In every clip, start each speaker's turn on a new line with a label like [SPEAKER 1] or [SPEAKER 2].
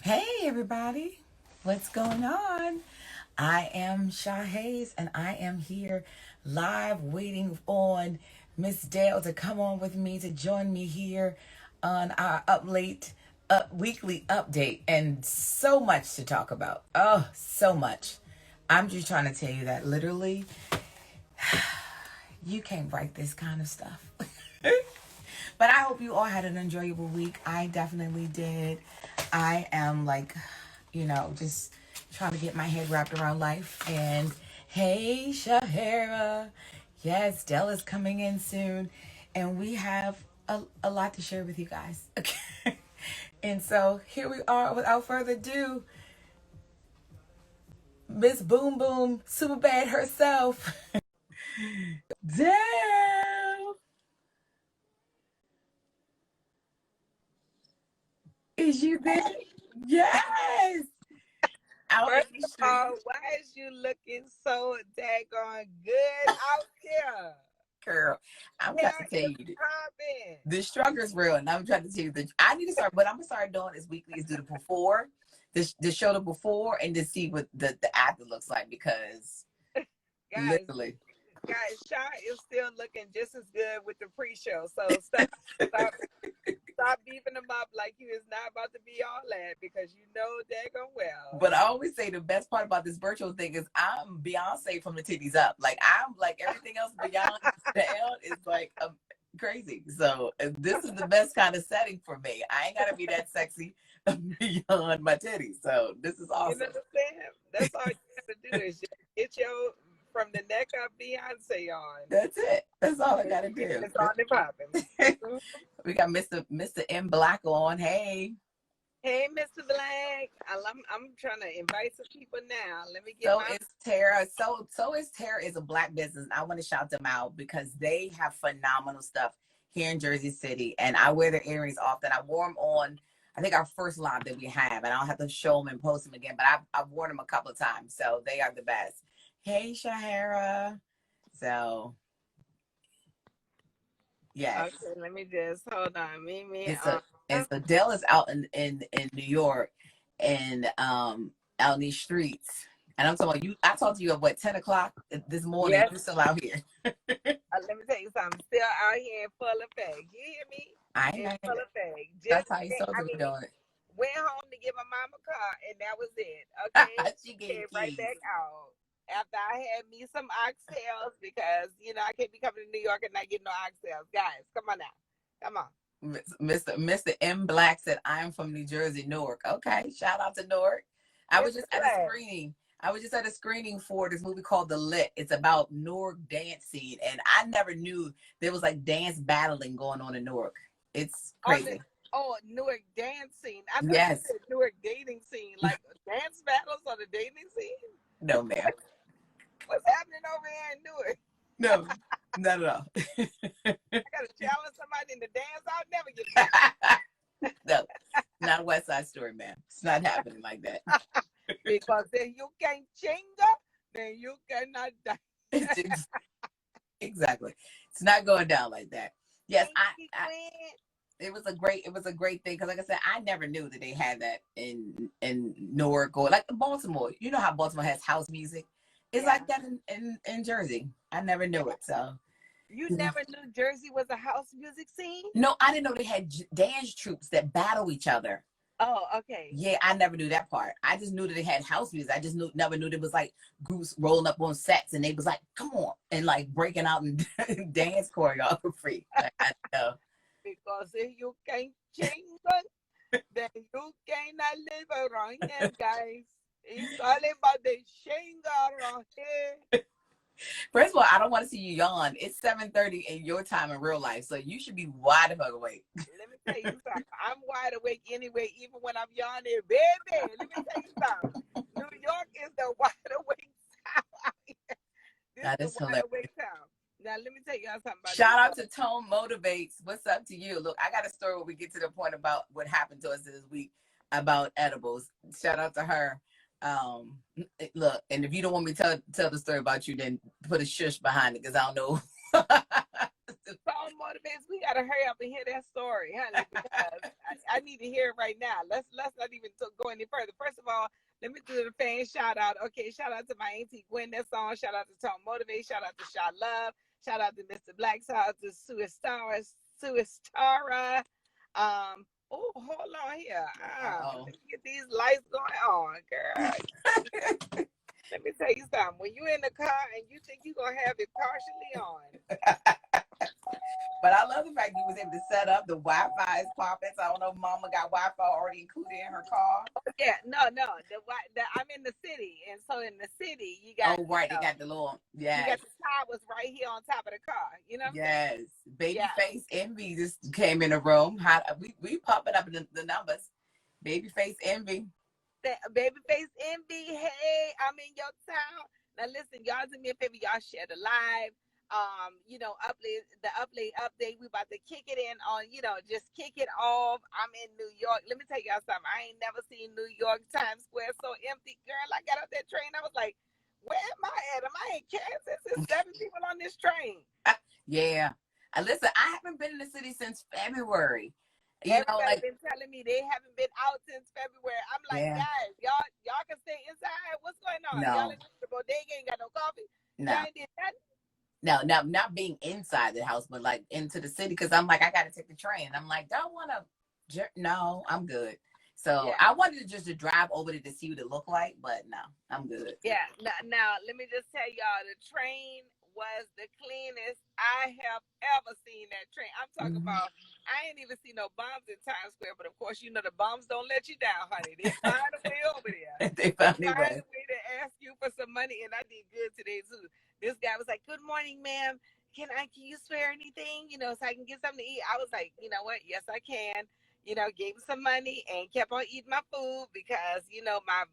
[SPEAKER 1] Hey everybody, what's going on? I am Sha Hayes and I am here live waiting on Miss Dale to come on with me to join me here on our weekly update and so much to talk about. Oh, so much. I'm just trying to tell you that literally you can't write this kind of stuff. But I hope you all had an enjoyable week. I definitely did. I am like, just trying to get my head wrapped around life. And hey, Shahara. Yes, Della's coming in soon. And we have a lot to share with you guys. Okay. And so here we are without further ado. Miss Boom Boom, super bad herself. Damn. Is you there? Yes. Out in
[SPEAKER 2] First
[SPEAKER 1] the
[SPEAKER 2] of
[SPEAKER 1] street.
[SPEAKER 2] all, why is you looking so daggone good out here?
[SPEAKER 1] Girl, I'm trying
[SPEAKER 2] Hair
[SPEAKER 1] to tell
[SPEAKER 2] is
[SPEAKER 1] you
[SPEAKER 2] popping.
[SPEAKER 1] the struggle's real, and I'm trying to tell you that I need to start. What I'm gonna start doing is weekly is do the before, the show the before, and to see what the after looks like because
[SPEAKER 2] Guys,
[SPEAKER 1] literally,
[SPEAKER 2] Sha is still looking just as good with the pre-show. So stop beefing him up like he is not about to be all that because you know daggone well.
[SPEAKER 1] but I always say the best part about this virtual thing is I'm Beyonce from the titties up. Like I'm like everything else beyond down is like crazy. So this is the best kind of setting for me. I ain't gotta be that sexy beyond my titties. So this is
[SPEAKER 2] You
[SPEAKER 1] awesome.
[SPEAKER 2] understand? That's all you have to do is just get your from the neck up Beyonce on.
[SPEAKER 1] That's it. That's all I gotta do.
[SPEAKER 2] It's on and popping.
[SPEAKER 1] We got Mr. M Black on. Hey.
[SPEAKER 2] Hey, Mr. Black. I'm trying to invite some people now. Let me get
[SPEAKER 1] So
[SPEAKER 2] my.
[SPEAKER 1] is Terra. So is Terra is a black business. I want to shout them out because they have phenomenal stuff here in Jersey City. And I wear their earrings often. I wore them on I think our first live that we have, and I'll have to show them and post them again. But I've worn them a couple of times, so they are the best. Hey, Shahara. So yes.
[SPEAKER 2] Okay, let me just hold on. Mimi.
[SPEAKER 1] It's a and so Dell is out in New York and out in these streets. And I'm talking about you. I talked to you at what 10 o'clock this morning.
[SPEAKER 2] Yes.
[SPEAKER 1] You're still out here.
[SPEAKER 2] Let me tell you something. Still out here in full effect. You hear me?
[SPEAKER 1] I
[SPEAKER 2] In
[SPEAKER 1] ain't.
[SPEAKER 2] full effect.
[SPEAKER 1] That's
[SPEAKER 2] Just
[SPEAKER 1] how you supposed
[SPEAKER 2] I
[SPEAKER 1] to be
[SPEAKER 2] mean,
[SPEAKER 1] doing
[SPEAKER 2] went home to get my mama a car, and that was it. Okay,
[SPEAKER 1] it. She gave
[SPEAKER 2] came right
[SPEAKER 1] keys.
[SPEAKER 2] back out. After I had me some oxtails because I can't be coming to New York and not getting no oxtails. Guys, come on now. Come on.
[SPEAKER 1] Mr. M Black said, "I'm from New Jersey, Newark." Okay, shout out to Newark. I was
[SPEAKER 2] Mr.
[SPEAKER 1] just at a
[SPEAKER 2] Black.
[SPEAKER 1] screening. I was just at a screening for this movie called The Lit. It's about Newark dance scene, and I never knew there was like dance battling going on in Newark. It's
[SPEAKER 2] On the
[SPEAKER 1] crazy.
[SPEAKER 2] Newark dance scene. I thought you
[SPEAKER 1] Yes.
[SPEAKER 2] said Newark dating scene, like dance battles on the dating scene.
[SPEAKER 1] No, ma'am.
[SPEAKER 2] What's happening over here in Newark?
[SPEAKER 1] No, not at all.
[SPEAKER 2] I gotta challenge somebody in the dance. I'll never get beat.
[SPEAKER 1] No, not a West Side Story, ma'am. It's not happening like that.
[SPEAKER 2] Because if you can't chinga, then you cannot dance.
[SPEAKER 1] Exactly. It's not going down like that. Yes,
[SPEAKER 2] Thank you, Queen.
[SPEAKER 1] it was a great thing because like I said, I never knew that they had that in Newark or like Baltimore. You know how Baltimore has house music. It's
[SPEAKER 2] Yeah.
[SPEAKER 1] like that in Jersey. I never knew it. So
[SPEAKER 2] You never knew Jersey was a house music scene?
[SPEAKER 1] no, I didn't know they had dance troops that battle each other.
[SPEAKER 2] Oh, okay.
[SPEAKER 1] Yeah, I never knew that part. I just knew that they had house music. I just never knew there was like groups rolling up on sets and they was like, "Come on," and like breaking out and dance choreography. Like, I know.
[SPEAKER 2] Because if you can't chinga, then you cannot live around here, guys. It's all about the shinga around here.
[SPEAKER 1] First of all, I don't want to see you yawn. It's 7:30 in your time in real life, so you should be wide the fuck awake.
[SPEAKER 2] Let me tell you something. I'm wide awake anyway, even when I'm yawning. Baby, let me tell you something. New York is the wide awake town. This is
[SPEAKER 1] That
[SPEAKER 2] the
[SPEAKER 1] is
[SPEAKER 2] wide
[SPEAKER 1] hilarious.
[SPEAKER 2] awake town. Now, let me tell you something about New
[SPEAKER 1] Shout out
[SPEAKER 2] York.
[SPEAKER 1] to Tone Motivates. What's up to you? Look, I got a story when we get to the point about what happened to us this week about edibles. Shout out to her. Um, Look, and if you don't want me to tell the story about you, then put a shush behind it because I don't know.
[SPEAKER 2] Phone motivates. We gotta hurry up and hear that story, honey, because I need to hear it right now. Let's not even go any further. First of all, let me do the fan shout out. Okay, shout out to my auntie Gwen that song. Shout out to Tom Motivate. Shout out to Shaw Love. Shout out to Mr. Black. Shout out to Suistara. Oh, hold on here.
[SPEAKER 1] Uh-oh.
[SPEAKER 2] Let me get these lights going on, girl. Let me tell you something. When you in the car and you think you're gonna have it partially on.
[SPEAKER 1] But I love the fact you was able to set up the Wi-Fi is popping. So I don't know if Mama got Wi-Fi already included in her car.
[SPEAKER 2] Yeah, no. I'm in the city, and so in the city, you got
[SPEAKER 1] Oh, right. They got the little,
[SPEAKER 2] you got
[SPEAKER 1] yes.
[SPEAKER 2] the towers right here on top of the car. You know what I'm
[SPEAKER 1] Yes.
[SPEAKER 2] saying? Yeah.
[SPEAKER 1] Babyface Envy just came in the room. How we popping up in the numbers. Babyface Envy.
[SPEAKER 2] Babyface Envy, hey, I'm in your town. Now listen, y'all do me a favor, y'all share the live. Update. We about to kick it in on, just kick it off. I'm in New York. Let me tell y'all something. I ain't never seen New York Times Square so empty. Girl, I got off that train. I was like, where am I at? Am I in Kansas? There's 7 people on this train.
[SPEAKER 1] Yeah. Listen, I haven't been in the city since February.
[SPEAKER 2] Everybody been telling me they haven't been out since February. I'm like,
[SPEAKER 1] yeah.
[SPEAKER 2] guys, y'all can stay inside. What's going on?
[SPEAKER 1] No.
[SPEAKER 2] Y'all in the bodega ain't got no coffee.
[SPEAKER 1] No.
[SPEAKER 2] Y'all ain't did nothing.
[SPEAKER 1] No, not being inside the house, but like into the city. Cause I'm like, I got to take the train. I'm like, don't want to, no, I'm good. So yeah. I wanted to drive over there to see what it looked like, but no, I'm good.
[SPEAKER 2] Yeah. Now, let me just tell y'all, the train was the cleanest I have ever seen that train. I'm talking about, I ain't even see no bombs in Times Square, but of course, the bombs don't let you down, honey. They find a way over there.
[SPEAKER 1] They find a
[SPEAKER 2] way to ask you for some money, and I did good today too. This guy was like, "Good morning, ma'am. Can you spare anything? So I can get something to eat." I was like, "You know what? Yes, I can." Gave him some money and kept on eating my food because my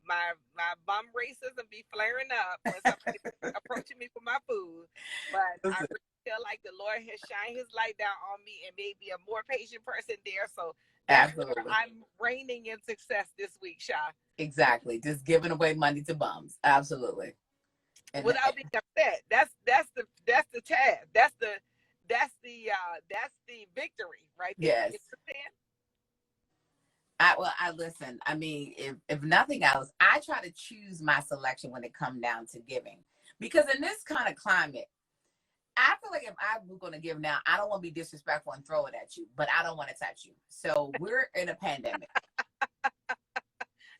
[SPEAKER 2] bum racism be flaring up when somebody approaching me for my food. But I really feel like the Lord has shined His light down on me and made me a more patient person there. So that's where I'm reigning in success this week, Sha.
[SPEAKER 1] Exactly, just giving away money to bums. Absolutely.
[SPEAKER 2] And without being upset, that's the task. That's the victory right there.
[SPEAKER 1] Yes. I listen. I mean, if nothing else, I try to choose my selection when it comes down to giving, because in this kind of climate, I feel like if I'm going to give now, I don't want to be disrespectful and throw it at you, but I don't want to touch you. So we're in a pandemic.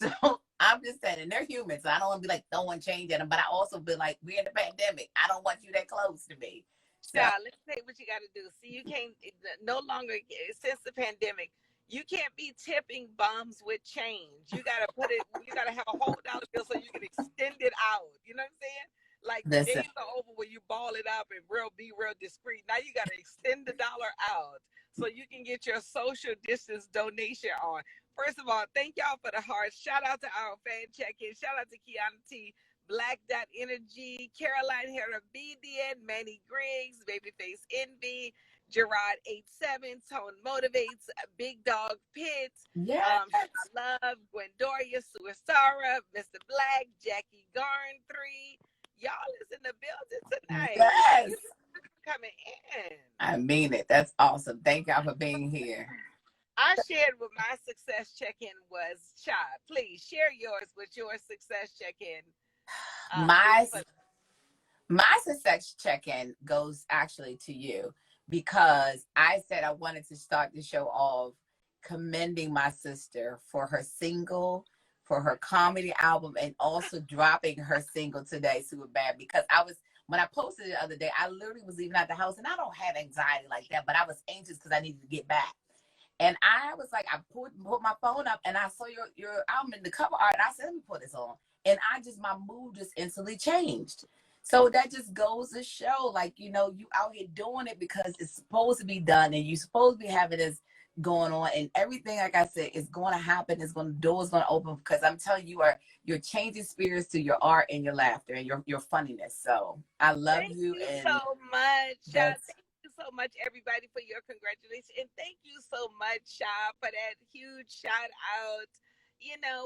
[SPEAKER 1] So I'm just saying, and they're human, so I don't want to be like throwing change at them, but I also be like, we're in a pandemic. I don't want you that close to me. So
[SPEAKER 2] let's say what you got to do. See, you can't no longer, since the pandemic, you can't be tipping bums with change. You got to have a hold dollar bill so you can extend it out. You know what I'm saying? Like the days are over when you ball it up and be real discreet. Now you got to extend the dollar out so you can get your social distance donation on. First of all, thank y'all for the hearts. Shout out to our fan check-in. Shout out to Kiana T, Black Dot Energy, Caroline Hera BDN, Manny Griggs, Babyface Envy, Gerard 87, Tone Motivates, Big Dog Pitts, Love, Gwendoria, Suisara, Mr. Black, Jackie Garn 3. Y'all is in the building tonight.
[SPEAKER 1] Yes.
[SPEAKER 2] Coming in.
[SPEAKER 1] I mean it. That's awesome. Thank y'all for being here.
[SPEAKER 2] I shared what my success check-in was. Sha, please share yours with your success check-in.
[SPEAKER 1] My success check-in goes actually to you, because I said I wanted to start the show off commending my sister for her single, for her comedy album, and also dropping her single today, Super Bad, because when I posted it the other day, I literally was leaving out the house, and I don't have anxiety like that, but I was anxious because I needed to get back. And I was like, I put my phone up and I saw your album in the cover art. And I said, let me put this on. And my mood just instantly changed. So that just goes to show, like, you out here doing it because it's supposed to be done, and you're supposed to be having this going on, and everything, like I said, is going to happen. Doors going to open, because I'm telling you, you're changing spirits through your art and your laughter and your funniness. So I love you.
[SPEAKER 2] Thank you so much. Thank you so much, everybody, for your congratulations. And thank you so much, Sha, for that huge shout out.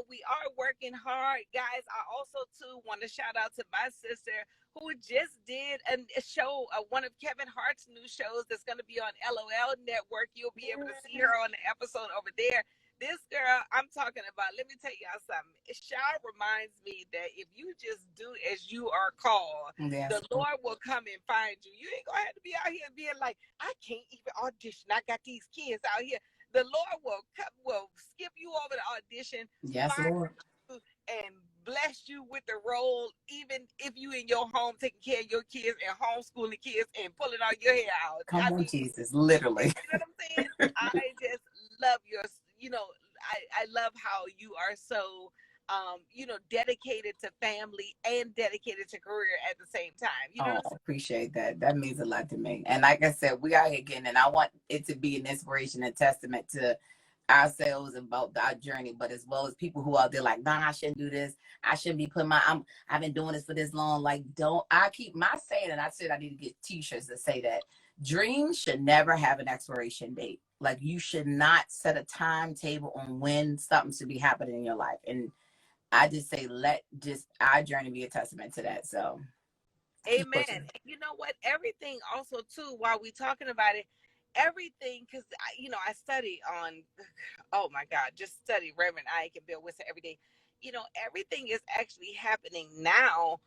[SPEAKER 2] We are working hard, guys. I also, too, want to shout out to my sister who just did a show, one of Kevin Hart's new shows that's going to be on LOL Network. You'll be able to see her on the episode over there. This girl, I'm talking about, let me tell y'all something. Sha reminds me that if you just do as you are called,
[SPEAKER 1] Yes.
[SPEAKER 2] the Lord will come and find you. You ain't gonna have to be out here being like, I can't even audition. I got these kids out here. The Lord will skip you over the audition,
[SPEAKER 1] Yes,
[SPEAKER 2] find
[SPEAKER 1] Lord.
[SPEAKER 2] you, and bless you with the role, even if you in your home taking care of your kids and homeschooling kids and pulling all your hair out.
[SPEAKER 1] Come
[SPEAKER 2] I
[SPEAKER 1] on,
[SPEAKER 2] mean,
[SPEAKER 1] Jesus. Literally.
[SPEAKER 2] you know what I'm saying? I just love your, you know, I love how you are so, dedicated to family and dedicated to career at the same time. You know
[SPEAKER 1] Oh,
[SPEAKER 2] what I'm
[SPEAKER 1] appreciate that. That means a lot to me. And like I said, we out here again, and I want it to be an inspiration and testament to ourselves about our journey, but as well as people who out there like, nah, I shouldn't do this. I shouldn't be putting I've been doing this for this long. Like, don't I keep my saying, and I said I need to get t-shirts that say that dreams should never have an expiration date. Like, you should not set a timetable on when something should be happening in your life. And I just say, let just our journey be a testament to that. So keep
[SPEAKER 2] Amen.
[SPEAKER 1] pushing.
[SPEAKER 2] And you know what? Everything also too, while we talking about it, everything, because I study on, oh my God, just study Reverend Ike and Bill Winston every day. Everything is actually happening now.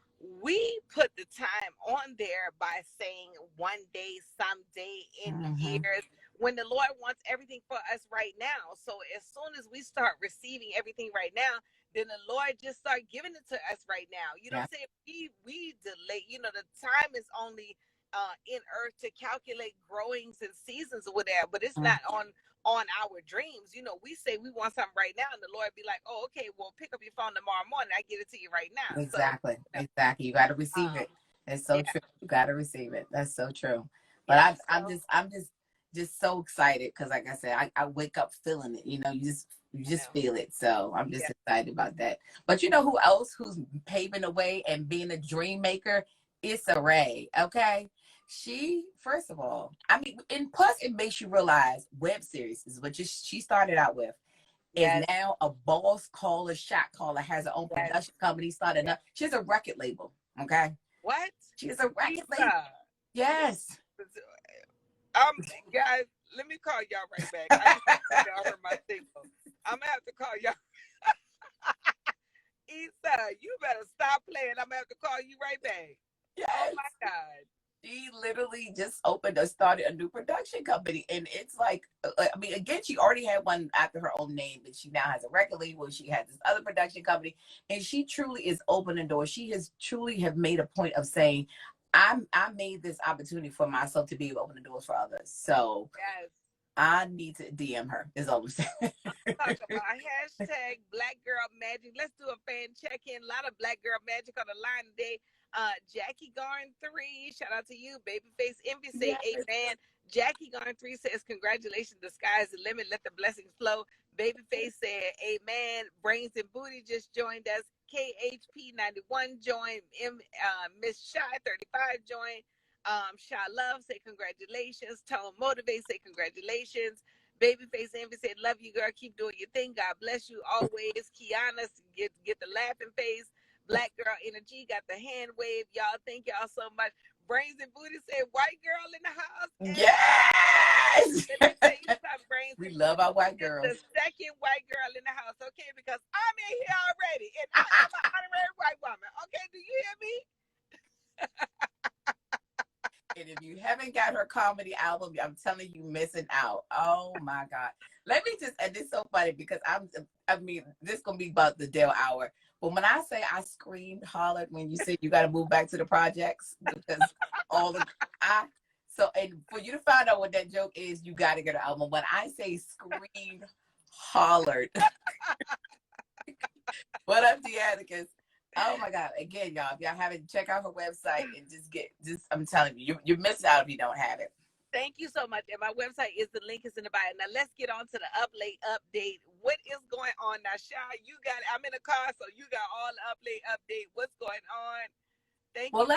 [SPEAKER 2] We put the time on there by saying one day, someday, in
[SPEAKER 1] Mm-hmm.
[SPEAKER 2] years, when the Lord wants everything for us right now. So as soon as we start receiving everything right now, then the Lord just start giving it to us right now. You know
[SPEAKER 1] Yeah.
[SPEAKER 2] what I'm saying? We delay. The time is only in earth to calculate growings and seasons or whatever, but it's
[SPEAKER 1] Mm,
[SPEAKER 2] not on our dreams. We say we want something right now, and the Lord be like, "Oh, okay, well, pick up your phone tomorrow morning. I get it to you right now." So,
[SPEAKER 1] exactly. Exactly. You got to receive
[SPEAKER 2] um,
[SPEAKER 1] it. It's so
[SPEAKER 2] yeah,
[SPEAKER 1] true. You got to receive it. That's so true. But
[SPEAKER 2] yeah.
[SPEAKER 1] I'm just so excited because, like I said, I wake up feeling it. You
[SPEAKER 2] I
[SPEAKER 1] just
[SPEAKER 2] know.
[SPEAKER 1] feel it. So I'm
[SPEAKER 2] Yeah.
[SPEAKER 1] just excited about that. But you know who else who's paving the way and being a dream maker? Issa Rae. Okay. She, first of all, I mean, and plus it makes you realize web series is what she started out with. Is
[SPEAKER 2] Yes.
[SPEAKER 1] now a boss caller, shot caller, has her own
[SPEAKER 2] Yes.
[SPEAKER 1] production company, started
[SPEAKER 2] Yes.
[SPEAKER 1] up. She has a record label. Okay.
[SPEAKER 2] What?
[SPEAKER 1] She has a record label.
[SPEAKER 2] Issa.
[SPEAKER 1] Yes.
[SPEAKER 2] Um, guys, let me call y'all right back. I just y'all heard my signal. I'm gonna have to call y'all. Issa, you better stop playing. I'm gonna have to call you right back. Oh
[SPEAKER 1] Yes.
[SPEAKER 2] my God.
[SPEAKER 1] She literally just started a new production company. And it's like, I mean, again, she already had one after her own name, but she now has a record label. She has this other production company, and she truly is opening doors. She has truly have made a point of saying, I made this opportunity for myself to be able to open the doors for others. So
[SPEAKER 2] Yes.
[SPEAKER 1] I need to DM her, is all I'm saying.
[SPEAKER 2] Talk about hashtag Black Girl Magic. Let's do a fan check-in. A lot of Black Girl Magic on the line today. Jackie Garn 3, shout out to you. Babyface Envy say
[SPEAKER 1] Yes.
[SPEAKER 2] amen. Jackie Garn 3 says congratulations, the sky's the limit, let the blessings flow. Babyface said amen. Brains and Booty just joined us. KHP 91 joined. Miss Shy 35 joined. Shy Love say congratulations. Tone Motivate say congratulations. Babyface Envy said, "Love you, girl. Keep doing your thing. God bless you always." Kiana get the laughing face. Black Girl Energy got the hand wave. Y'all, thank y'all so much. Brains and Booty said, "White girl in the house." And
[SPEAKER 1] Yes.
[SPEAKER 2] let me tell you something, Brains
[SPEAKER 1] We
[SPEAKER 2] and
[SPEAKER 1] love
[SPEAKER 2] Booty
[SPEAKER 1] our white
[SPEAKER 2] is
[SPEAKER 1] girls.
[SPEAKER 2] the second white girl in the house, okay? Because I'm in here already, and I am an honorary white woman. Okay, do you hear me?
[SPEAKER 1] And if you haven't got her comedy album, I'm telling you, missing out. Oh my God. Let me just, and it's so funny because I mean, this gonna be about the Dale hour. But when I say I screamed, hollered when you said you got to move back to the projects because all the, and for you to find out what that joke is, you got to get her album. When I say screamed, hollered, what up, Deanicus? Oh my God. Again, y'all, if y'all haven't, check out her website and I'm telling you, you're missing out if you don't have it.
[SPEAKER 2] Thank you so much. And my website is the link is in the bio. Now let's get on to the late update. What is going on now, Shy? You got it. I'm in a car, so you got all the late update. What's going on? Thank
[SPEAKER 1] Well,
[SPEAKER 2] you for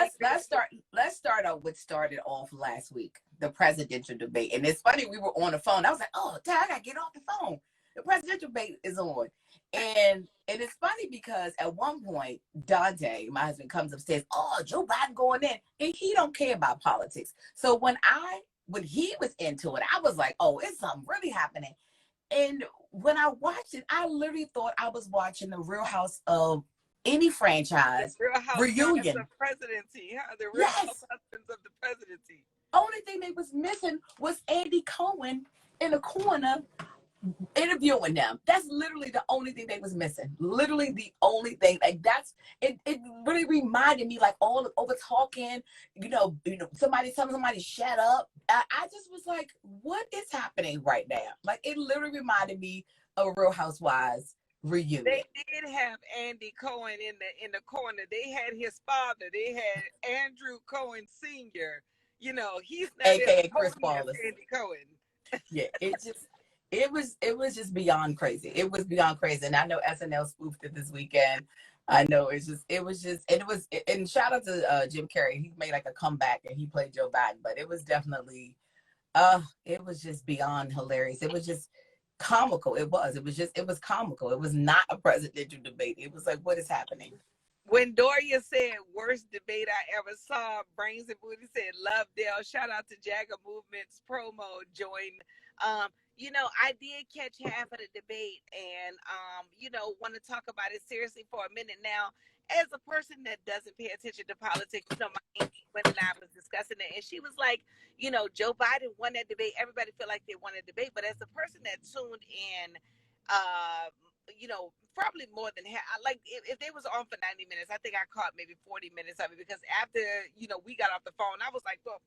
[SPEAKER 1] let's start out what started off last week, the presidential debate. And it's funny, we were on the phone. I was like, oh, Dad, I gotta get off the phone. The presidential debate is on. And it's funny because at one point, Dante, my husband, comes upstairs, oh, Joe Biden going in. And he don't care about politics. So when he was into it, I was like, oh, it's something really happening. And when I watched it, I literally thought I was watching the Real House of any
[SPEAKER 2] The
[SPEAKER 1] franchise
[SPEAKER 2] Real Housewives of
[SPEAKER 1] reunion.
[SPEAKER 2] Presidency, huh? The Real
[SPEAKER 1] Yes.
[SPEAKER 2] Husbands of the Presidency.
[SPEAKER 1] Only thing they was missing was Andy Cohen in the corner interviewing them. That's literally the only thing they was missing. Literally the only thing. Like that's it. It really reminded me like all the over talking. Somebody telling somebody shut up. I just was like, what is happening right now? Like it literally reminded me of Real Housewives reunion.
[SPEAKER 2] They did have Andy Cohen in the corner. They had his father. They had Andrew Cohen Sr. You know, he's not
[SPEAKER 1] AKA
[SPEAKER 2] as
[SPEAKER 1] Chris
[SPEAKER 2] corny as
[SPEAKER 1] Wallace.
[SPEAKER 2] Andy Cohen.
[SPEAKER 1] Yeah, it was just beyond crazy. It was beyond crazy. And I know SNL spoofed it this weekend. I know and shout out to Jim Carrey. He made like a comeback and he played Joe Biden, but it was definitely it was just beyond hilarious. It was just comical. It was comical. It was not a presidential debate. It was like, what is happening?
[SPEAKER 2] When Doria said worst debate I ever saw, Brains and Booty said Lovedale. Shout out to Jagger Movement's promo join. I did catch half of the debate and want to talk about it seriously for a minute now. As a person that doesn't pay attention to politics, my auntie Gwen and I was discussing it, and she was like, Joe Biden won that debate. Everybody feel like they won a debate, but as a person that tuned in, probably more than half. Like if they was on for 90 minutes, I think I caught maybe 40 minutes of it because after we got off the phone, I was like, well,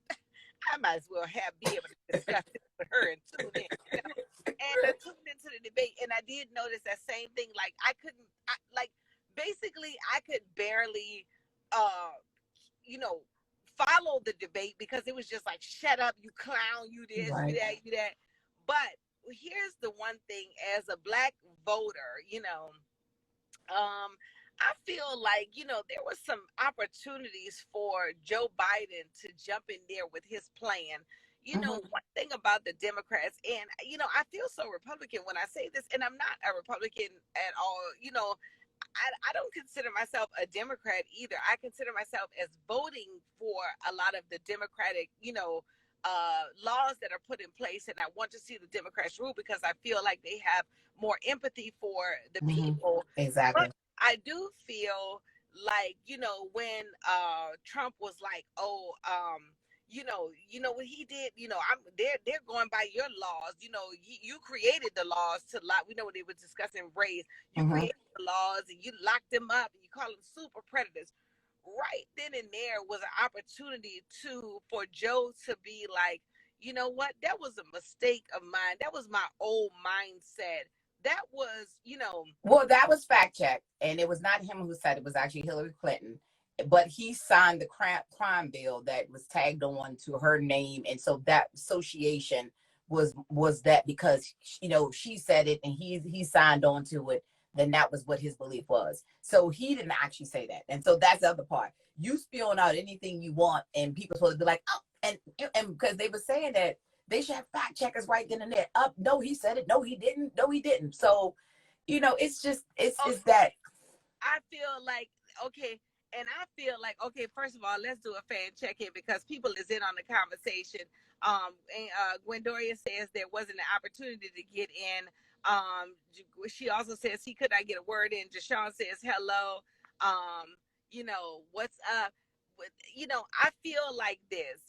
[SPEAKER 2] I might as well be able to discuss it with her and tune in. And I tuned into the debate, and I did notice that same thing. Like basically I could barely, follow the debate because it was just like, shut up, you clown, you this,
[SPEAKER 1] Right.
[SPEAKER 2] you that, you that. But here's the one thing, as a Black voter, I feel like, there were some opportunities for Joe Biden to jump in there with his plan. One thing about the Democrats, and, I feel so Republican when I say this, and I'm not a Republican at all. I don't consider myself a Democrat either. I consider myself as voting for a lot of the Democratic, laws that are put in place, and I want to see the Democrats rule because I feel like they have more empathy for the people.
[SPEAKER 1] Exactly.
[SPEAKER 2] But I do feel like, when Trump was like, oh, what he did, they're going by your laws. You created the laws to lock. We know what they were discussing race. You created the laws and you locked them up and you call them super predators. Right then and there was an opportunity for Joe to be like, you know what, that was a mistake of mine. That was my old mindset. That was,
[SPEAKER 1] Well, that was fact checked, and it was not him who said it was actually Hillary Clinton. But he signed the crime bill that was tagged on to her name, and so that association was that because she said it and he signed on to it. Then that was what his belief was. So he didn't actually say that, and so that's the other part. You spewing out anything you want, and people supposed to be like, oh, and because they were saying that they should have fact checkers right then and there. Up, no, he said it. No, he didn't. No, he didn't. So it's just it's that.
[SPEAKER 2] I feel like, okay, and I feel like, okay, first of all, let's do a fan check-in because people is in on the conversation. Gwendoria says there wasn't an opportunity to get in. She also says he could not get a word in. Jashawn says hello. What's up? I feel like this.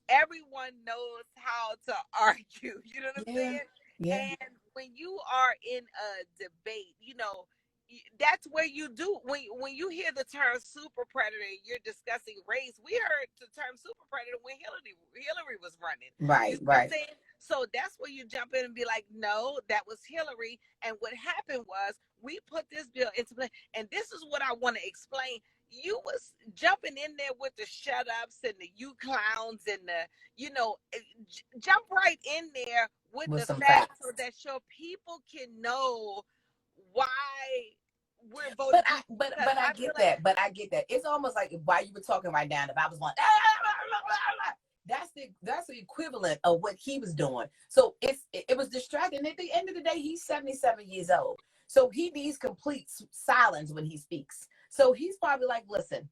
[SPEAKER 2] Everyone knows how to argue. You know what I'm saying?
[SPEAKER 1] Yeah.
[SPEAKER 2] And when you are in a debate, that's where you do when you hear the term super predator, you're discussing race. We heard the term super predator when Hillary was running.
[SPEAKER 1] Right.
[SPEAKER 2] So that's where you jump in and be like, no, that was Hillary. And what happened was we put this bill into play. And this is what I want to explain. You was jumping in there with the shut ups and the you clowns and the, jump right in there with the facts so that your people can know why we're voting.
[SPEAKER 1] But I get that. But I get that. It's almost like while you were talking right now, if I was going, that's the equivalent of what he was doing. So it was distracting. At the end of the day, he's 77 years old. So he needs complete silence when he speaks. So he's probably like, listen,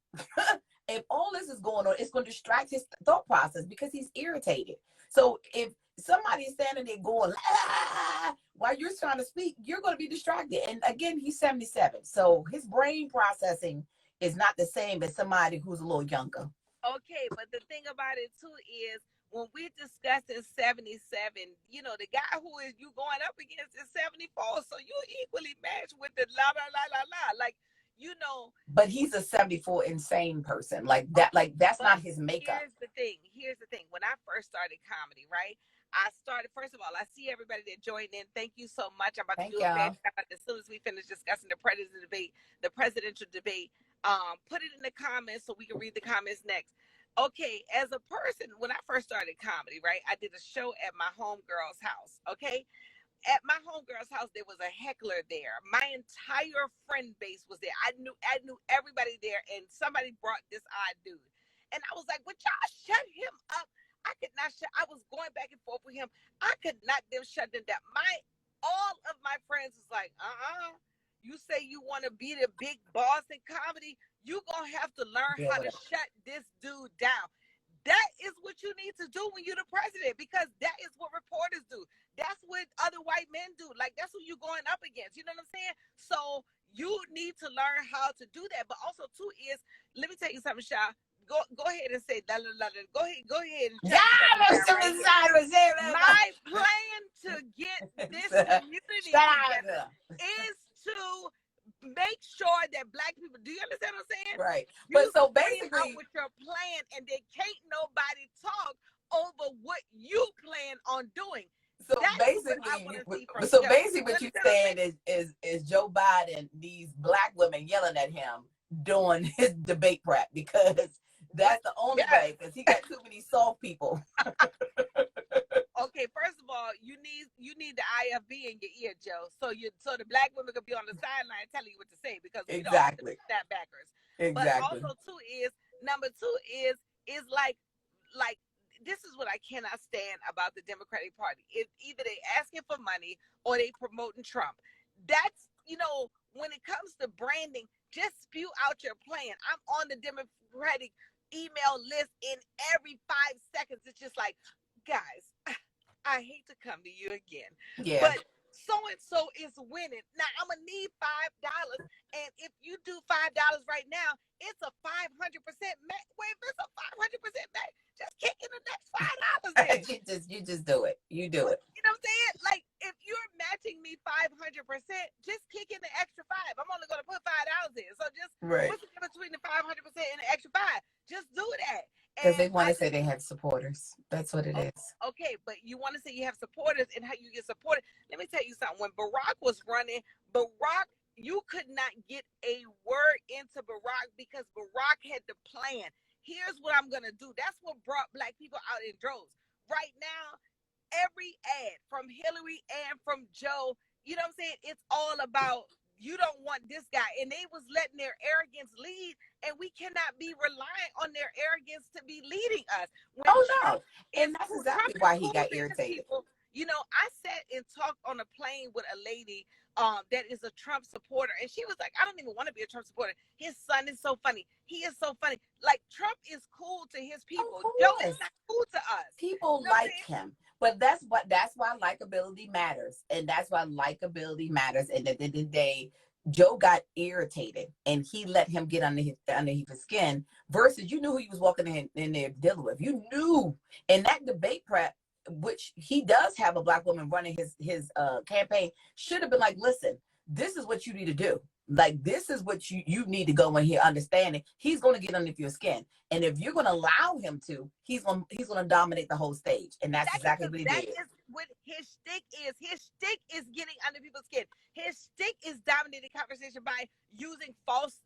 [SPEAKER 1] if all this is going on, it's going to distract his thought process because he's irritated. So if somebody's standing there going, ah, while you're trying to speak, you're going to be distracted. And again, he's 77. So his brain processing is not the same as somebody who's a little younger.
[SPEAKER 2] Okay, but the thing about it too is when we're discussing 77, the guy who is you going up against is 74. So you equally match with the la la la la la. Like, you know,
[SPEAKER 1] But he's a 74 insane person. Like that, like that's
[SPEAKER 2] but
[SPEAKER 1] not his makeup.
[SPEAKER 2] here's the thing. Here's the thing. When I first started comedy, right? I started, first of all, I see everybody that joined in. Thank you so much. I'm about to
[SPEAKER 1] Thank
[SPEAKER 2] do a fan
[SPEAKER 1] y'all.
[SPEAKER 2] shout out as soon as we finish discussing the presidential debate. Put it in the comments so we can read the comments next. Okay, as a person, when I first started comedy, right, I did a show at my homegirl's house. Okay, at my homegirl's house, there was a heckler there. My entire friend base was there. I knew everybody there, and somebody brought this odd dude. And I was like, would y'all shut him up? I could not shut. I was going back and forth with him. I could not them shut them down. All of my friends was like, you say you want to be the big boss in comedy, you gonna have to learn
[SPEAKER 1] Yeah,
[SPEAKER 2] how to
[SPEAKER 1] whatever.
[SPEAKER 2] shut this dude down. That is what you need to do when you're the president, because that is what reporters do. That's what other white men do. Like, that's who you're going up against. You know what I'm saying? So you need to learn how to do that. But also, too, is let me tell you something, Sha. Go ahead and say la la la. Go ahead and
[SPEAKER 1] Yeah,
[SPEAKER 2] my plan to get this community together is to make sure that Black people. Do you understand what I'm saying?
[SPEAKER 1] right.
[SPEAKER 2] You
[SPEAKER 1] But so
[SPEAKER 2] scream out
[SPEAKER 1] basically,
[SPEAKER 2] with your plan, and then can't nobody talk over what you plan on doing.
[SPEAKER 1] so
[SPEAKER 2] That's what I
[SPEAKER 1] basically,
[SPEAKER 2] want to see from
[SPEAKER 1] so
[SPEAKER 2] Joe.
[SPEAKER 1] basically,
[SPEAKER 2] You
[SPEAKER 1] what you're
[SPEAKER 2] understand what I'm
[SPEAKER 1] saying is Joe Biden needs black women yelling at him during his debate prep because that's the only
[SPEAKER 2] Yes.
[SPEAKER 1] way. Because he got too many soft people.
[SPEAKER 2] Okay, first of all, you need the IFB in your ear, Joe, so the black women could be on the sideline telling you what to say, because we don't have to
[SPEAKER 1] Exactly.
[SPEAKER 2] snap backers. But
[SPEAKER 1] Exactly.
[SPEAKER 2] also too is number two is like this is what I cannot stand about the Democratic Party. It's either they asking for money or they promoting Trump. That's when it comes to branding, just spew out your plan. I'm on the Democratic email list, in every 5 seconds it's just like, guys, I hate to come to you again,
[SPEAKER 1] Yeah.
[SPEAKER 2] but so and so is winning. Now I'm gonna need $5, and if you do $5 right now, it's a 500% match. Wait, if it's a 500% match, just kick in the next $5. Then.
[SPEAKER 1] you just do it. You do it.
[SPEAKER 2] You know what I'm saying? Like, if you're matching me 500%, just kick in the extra five. I'm only gonna put $5 in, so just
[SPEAKER 1] Right.
[SPEAKER 2] what's the difference between the 500% and the extra five? Just do that.
[SPEAKER 1] Because they
[SPEAKER 2] And
[SPEAKER 1] want to say they have supporters. That's what it is.
[SPEAKER 2] okay, but you want to say you have supporters, and how you get supported. Let me tell you something. When Barack was running, you could not get a word into Barack because Barack had the plan. Here's what I'm going to do. That's what brought black people out in droves. Right now, every ad from Hillary and from Joe, you know what I'm saying? It's all about, you don't want this guy. And they was letting their arrogance lead, and we cannot be relying on their arrogance to be leading us. When
[SPEAKER 1] No. And that's exactly why he got irritated.
[SPEAKER 2] people, I sat and talked on a plane with a lady that is a Trump supporter, and she was like, I don't even want to be a Trump supporter. His son is so funny. He is so funny. Like, Trump is cool to his people. Joe is not cool to us.
[SPEAKER 1] People like him. But that's why likability matters. And that's why likability matters. And at the end of the day, Joe got irritated and he let him get under his skin versus you knew who he was walking in there dealing with. You knew in that debate prep, which he does have a black woman running his campaign, should have been like, listen, this is what you need to do. Like, this is what you need to go in here understanding. He's going to get under your skin. And if you're going to allow him to, he's going to dominate the whole stage. And that's exactly what he did.
[SPEAKER 2] That is what his shtick is. His shtick is getting under people's skin. His shtick is dominating conversation by using false,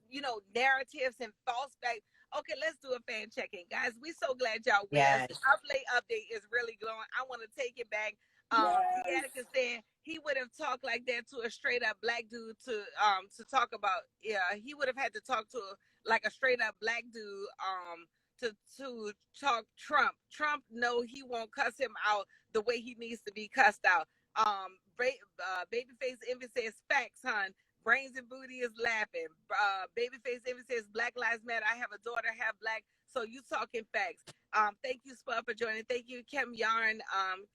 [SPEAKER 2] narratives and false facts. Okay, let's do a fan check-in, guys. We so glad y'all with us. Our play update is really glowing. I want to take it back. Attica said he would have talked like that to a straight up black dude to talk about. Yeah, he would have had to talk to like a straight up black dude to talk Trump. Trump, no, he won't cuss him out the way he needs to be cussed out. Babyface Envy says facts, hon. Brains and Booty is laughing. Babyface Envy says Black Lives Matter. I have a daughter, half black, so you talking facts. Thank you, Spud, for joining. Thank you, Kim Yarn.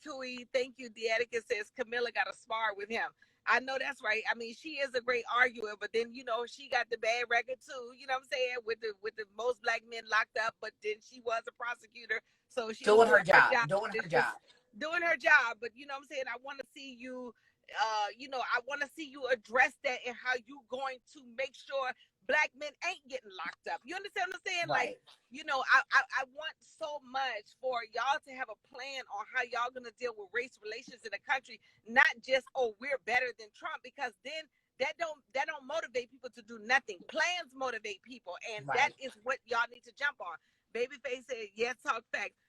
[SPEAKER 2] Kui, thank you. Deatica says Camilla got to spar with him. I know that's right. I mean, she is a great arguer, but then she got the bad record too. You know what I'm saying? With the most black men locked up, but then she was a prosecutor, so she was
[SPEAKER 1] Doing her
[SPEAKER 2] doing her
[SPEAKER 1] job.
[SPEAKER 2] job.
[SPEAKER 1] Doing her
[SPEAKER 2] It's just
[SPEAKER 1] job.
[SPEAKER 2] doing her job. But you know what I'm saying? I want to see you. I want to see you address that and how you going to make sure black men ain't getting locked up. You understand what I'm saying?
[SPEAKER 1] Right.
[SPEAKER 2] Like, I want so much for y'all to have a plan on how y'all gonna deal with race relations in the country, not just, oh, we're better than Trump, because then that don't motivate people to do nothing. Plans motivate people, and
[SPEAKER 1] Right.
[SPEAKER 2] that is what y'all need to jump on. Babyface said, yes, talk facts.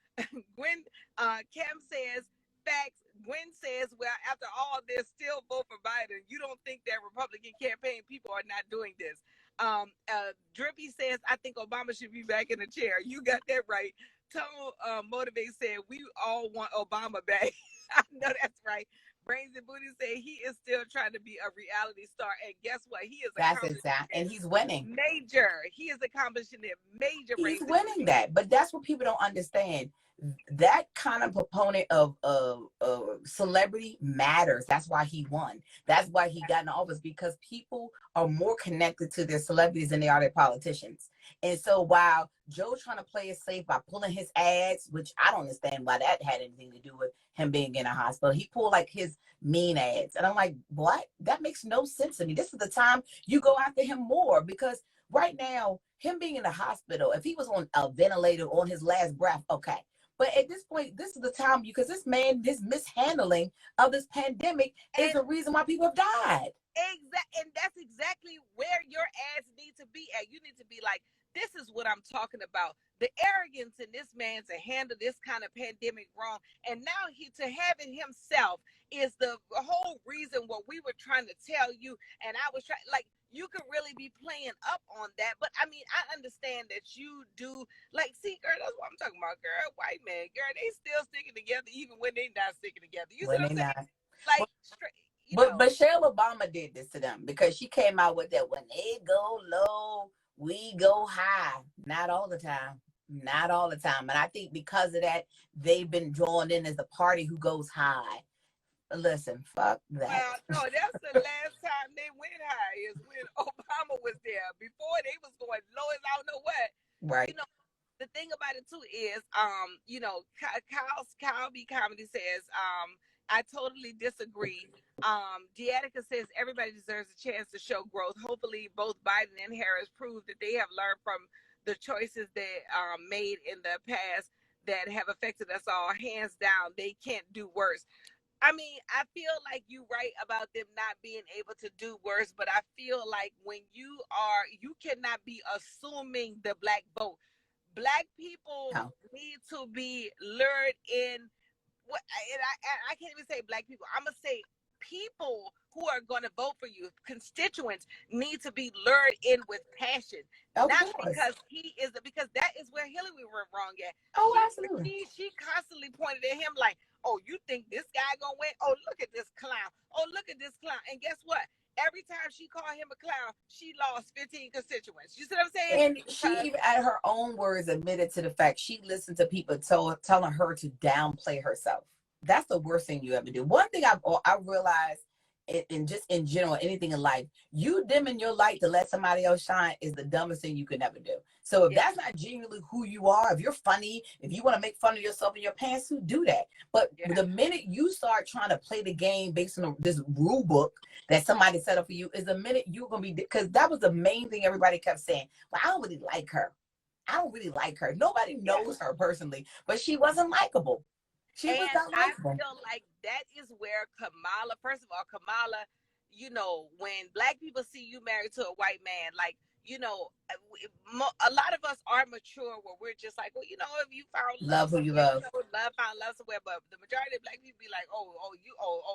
[SPEAKER 2] Gwen, Cam says facts. Gwen says, well, after all this, still vote for Biden. You don't think that Republican campaign people are not doing this? Drippy says, I think Obama should be back in the chair. You got that right. Tone Motivate said, we all want Obama back. I know that's right. Brains and Booty say he is still trying to be a reality star. And guess what? He is
[SPEAKER 1] That's
[SPEAKER 2] accomplishing
[SPEAKER 1] exact. And he's winning.
[SPEAKER 2] major. He is accomplishing it major.
[SPEAKER 1] He's
[SPEAKER 2] Brains and
[SPEAKER 1] winning
[SPEAKER 2] Booty.
[SPEAKER 1] that. But that's what people don't understand. That kind of proponent of celebrity matters. That's why he won. That's why he got in office, because people are more connected to their celebrities than they are their politicians. And so while Joe's trying to play it safe by pulling his ads, which I don't understand why that had anything to do with him being in a hospital, he pulled like his mean ads. And I'm like, what? That makes no sense to me. This is the time you go after him more, because right now, him being in the hospital, if he was on a ventilator on his last breath, okay. But at this point, this is the time, because this man, this mishandling of this pandemic is the reason why people have died.
[SPEAKER 2] And that's exactly where your ads need to be at. You need to be like, this is what I'm talking about. The arrogance in this man to handle this kind of pandemic wrong. And now to have it himself is the whole reason what we were trying to tell you. And I was trying, like, you could really be playing up on that. But I mean, I understand that you do, like, see, girl, that's what I'm talking about, girl. White man, girl, they still sticking together even when they not sticking together. You see what I'm saying? Like, straight.
[SPEAKER 1] But Michelle Obama did this to them, because she came out with that, when they go low, we go high. Not all the time. Not all the time. And I think because of that, they've been drawn in as the party who goes high. Listen, fuck that.
[SPEAKER 2] Well, no, that's the last time they went high, is when Obama was there. Before, they was going low as I don't know what.
[SPEAKER 1] Right.
[SPEAKER 2] The thing about it too is, Kyle B Comedy says, I totally disagree. Deatica says everybody deserves a chance to show growth. Hopefully, both Biden and Harris prove that they have learned from the choices that made in the past that have affected us all. Hands down, they can't do worse. I mean, I feel like you're right about them not being able to do worse, but I feel like when you cannot be assuming the black vote. Black people need to be lured in. And I can't even say black people. I'm gonna say people who are going to vote for you, constituents, need to be lured in with passion, not because because that is where Hillary went wrong at.
[SPEAKER 1] Oh, absolutely.
[SPEAKER 2] She constantly pointed at him like, oh, you think this guy gonna win? Oh, look at this clown. Oh, look at this clown. And guess what? Every time she called him a clown, she lost 15 constituents. You see what I'm saying?
[SPEAKER 1] And she even, at her own words, admitted to the fact she listened to people telling her to downplay herself. That's the worst thing you ever do. One thing I realized, in just in general, anything in life, you dimming your light to let somebody else shine is the dumbest thing you could ever do. So if that's not genuinely who you are, if you're funny, if you want to make fun of yourself in your pants, do that. But the minute you start trying to play the game based on this rule book that somebody set up for you, is the minute you're going to be, because that was the main thing everybody kept saying. Well, I don't really like her. I don't really like her. Nobody knows her personally, but she wasn't likable. She was not likable.
[SPEAKER 2] I feel like that is where Kamala, first of all, Kamala, when black people see you married to a white man, like, a lot of us are mature where we're just like, well, if you found
[SPEAKER 1] love who you love,
[SPEAKER 2] found love somewhere, but the majority of black people be like,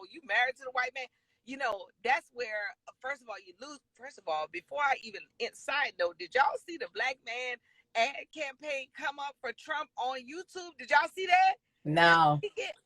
[SPEAKER 2] you married to the white man. That's where, first of all, you lose. First of all, before I even, side note, did y'all see the black man ad campaign come up for Trump on YouTube? Did y'all see that?
[SPEAKER 1] No.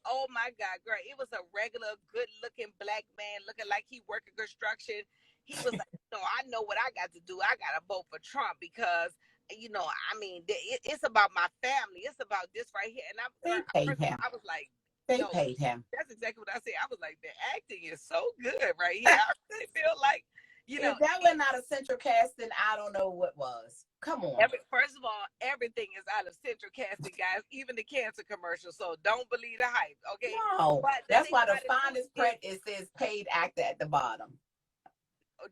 [SPEAKER 2] Oh my God, girl. It was a regular, good looking black man looking like he working construction. He was like, I know what I got to do. I got to vote for Trump because I mean, it's about my family. It's about this right here. And
[SPEAKER 1] They paid
[SPEAKER 2] first of all,
[SPEAKER 1] him.
[SPEAKER 2] I was like,
[SPEAKER 1] They
[SPEAKER 2] no,
[SPEAKER 1] paid him.
[SPEAKER 2] that's exactly what I said. I was like, the acting is so good right here. I really feel like,
[SPEAKER 1] If that was not a central casting, I don't know what was. Come on.
[SPEAKER 2] first of all, everything is out of central casting, guys, even the cancer commercial. So don't believe the hype, okay?
[SPEAKER 1] No.
[SPEAKER 2] But the
[SPEAKER 1] That's
[SPEAKER 2] thing
[SPEAKER 1] why the
[SPEAKER 2] about it too
[SPEAKER 1] finest
[SPEAKER 2] is,
[SPEAKER 1] print, it says paid actor at the bottom.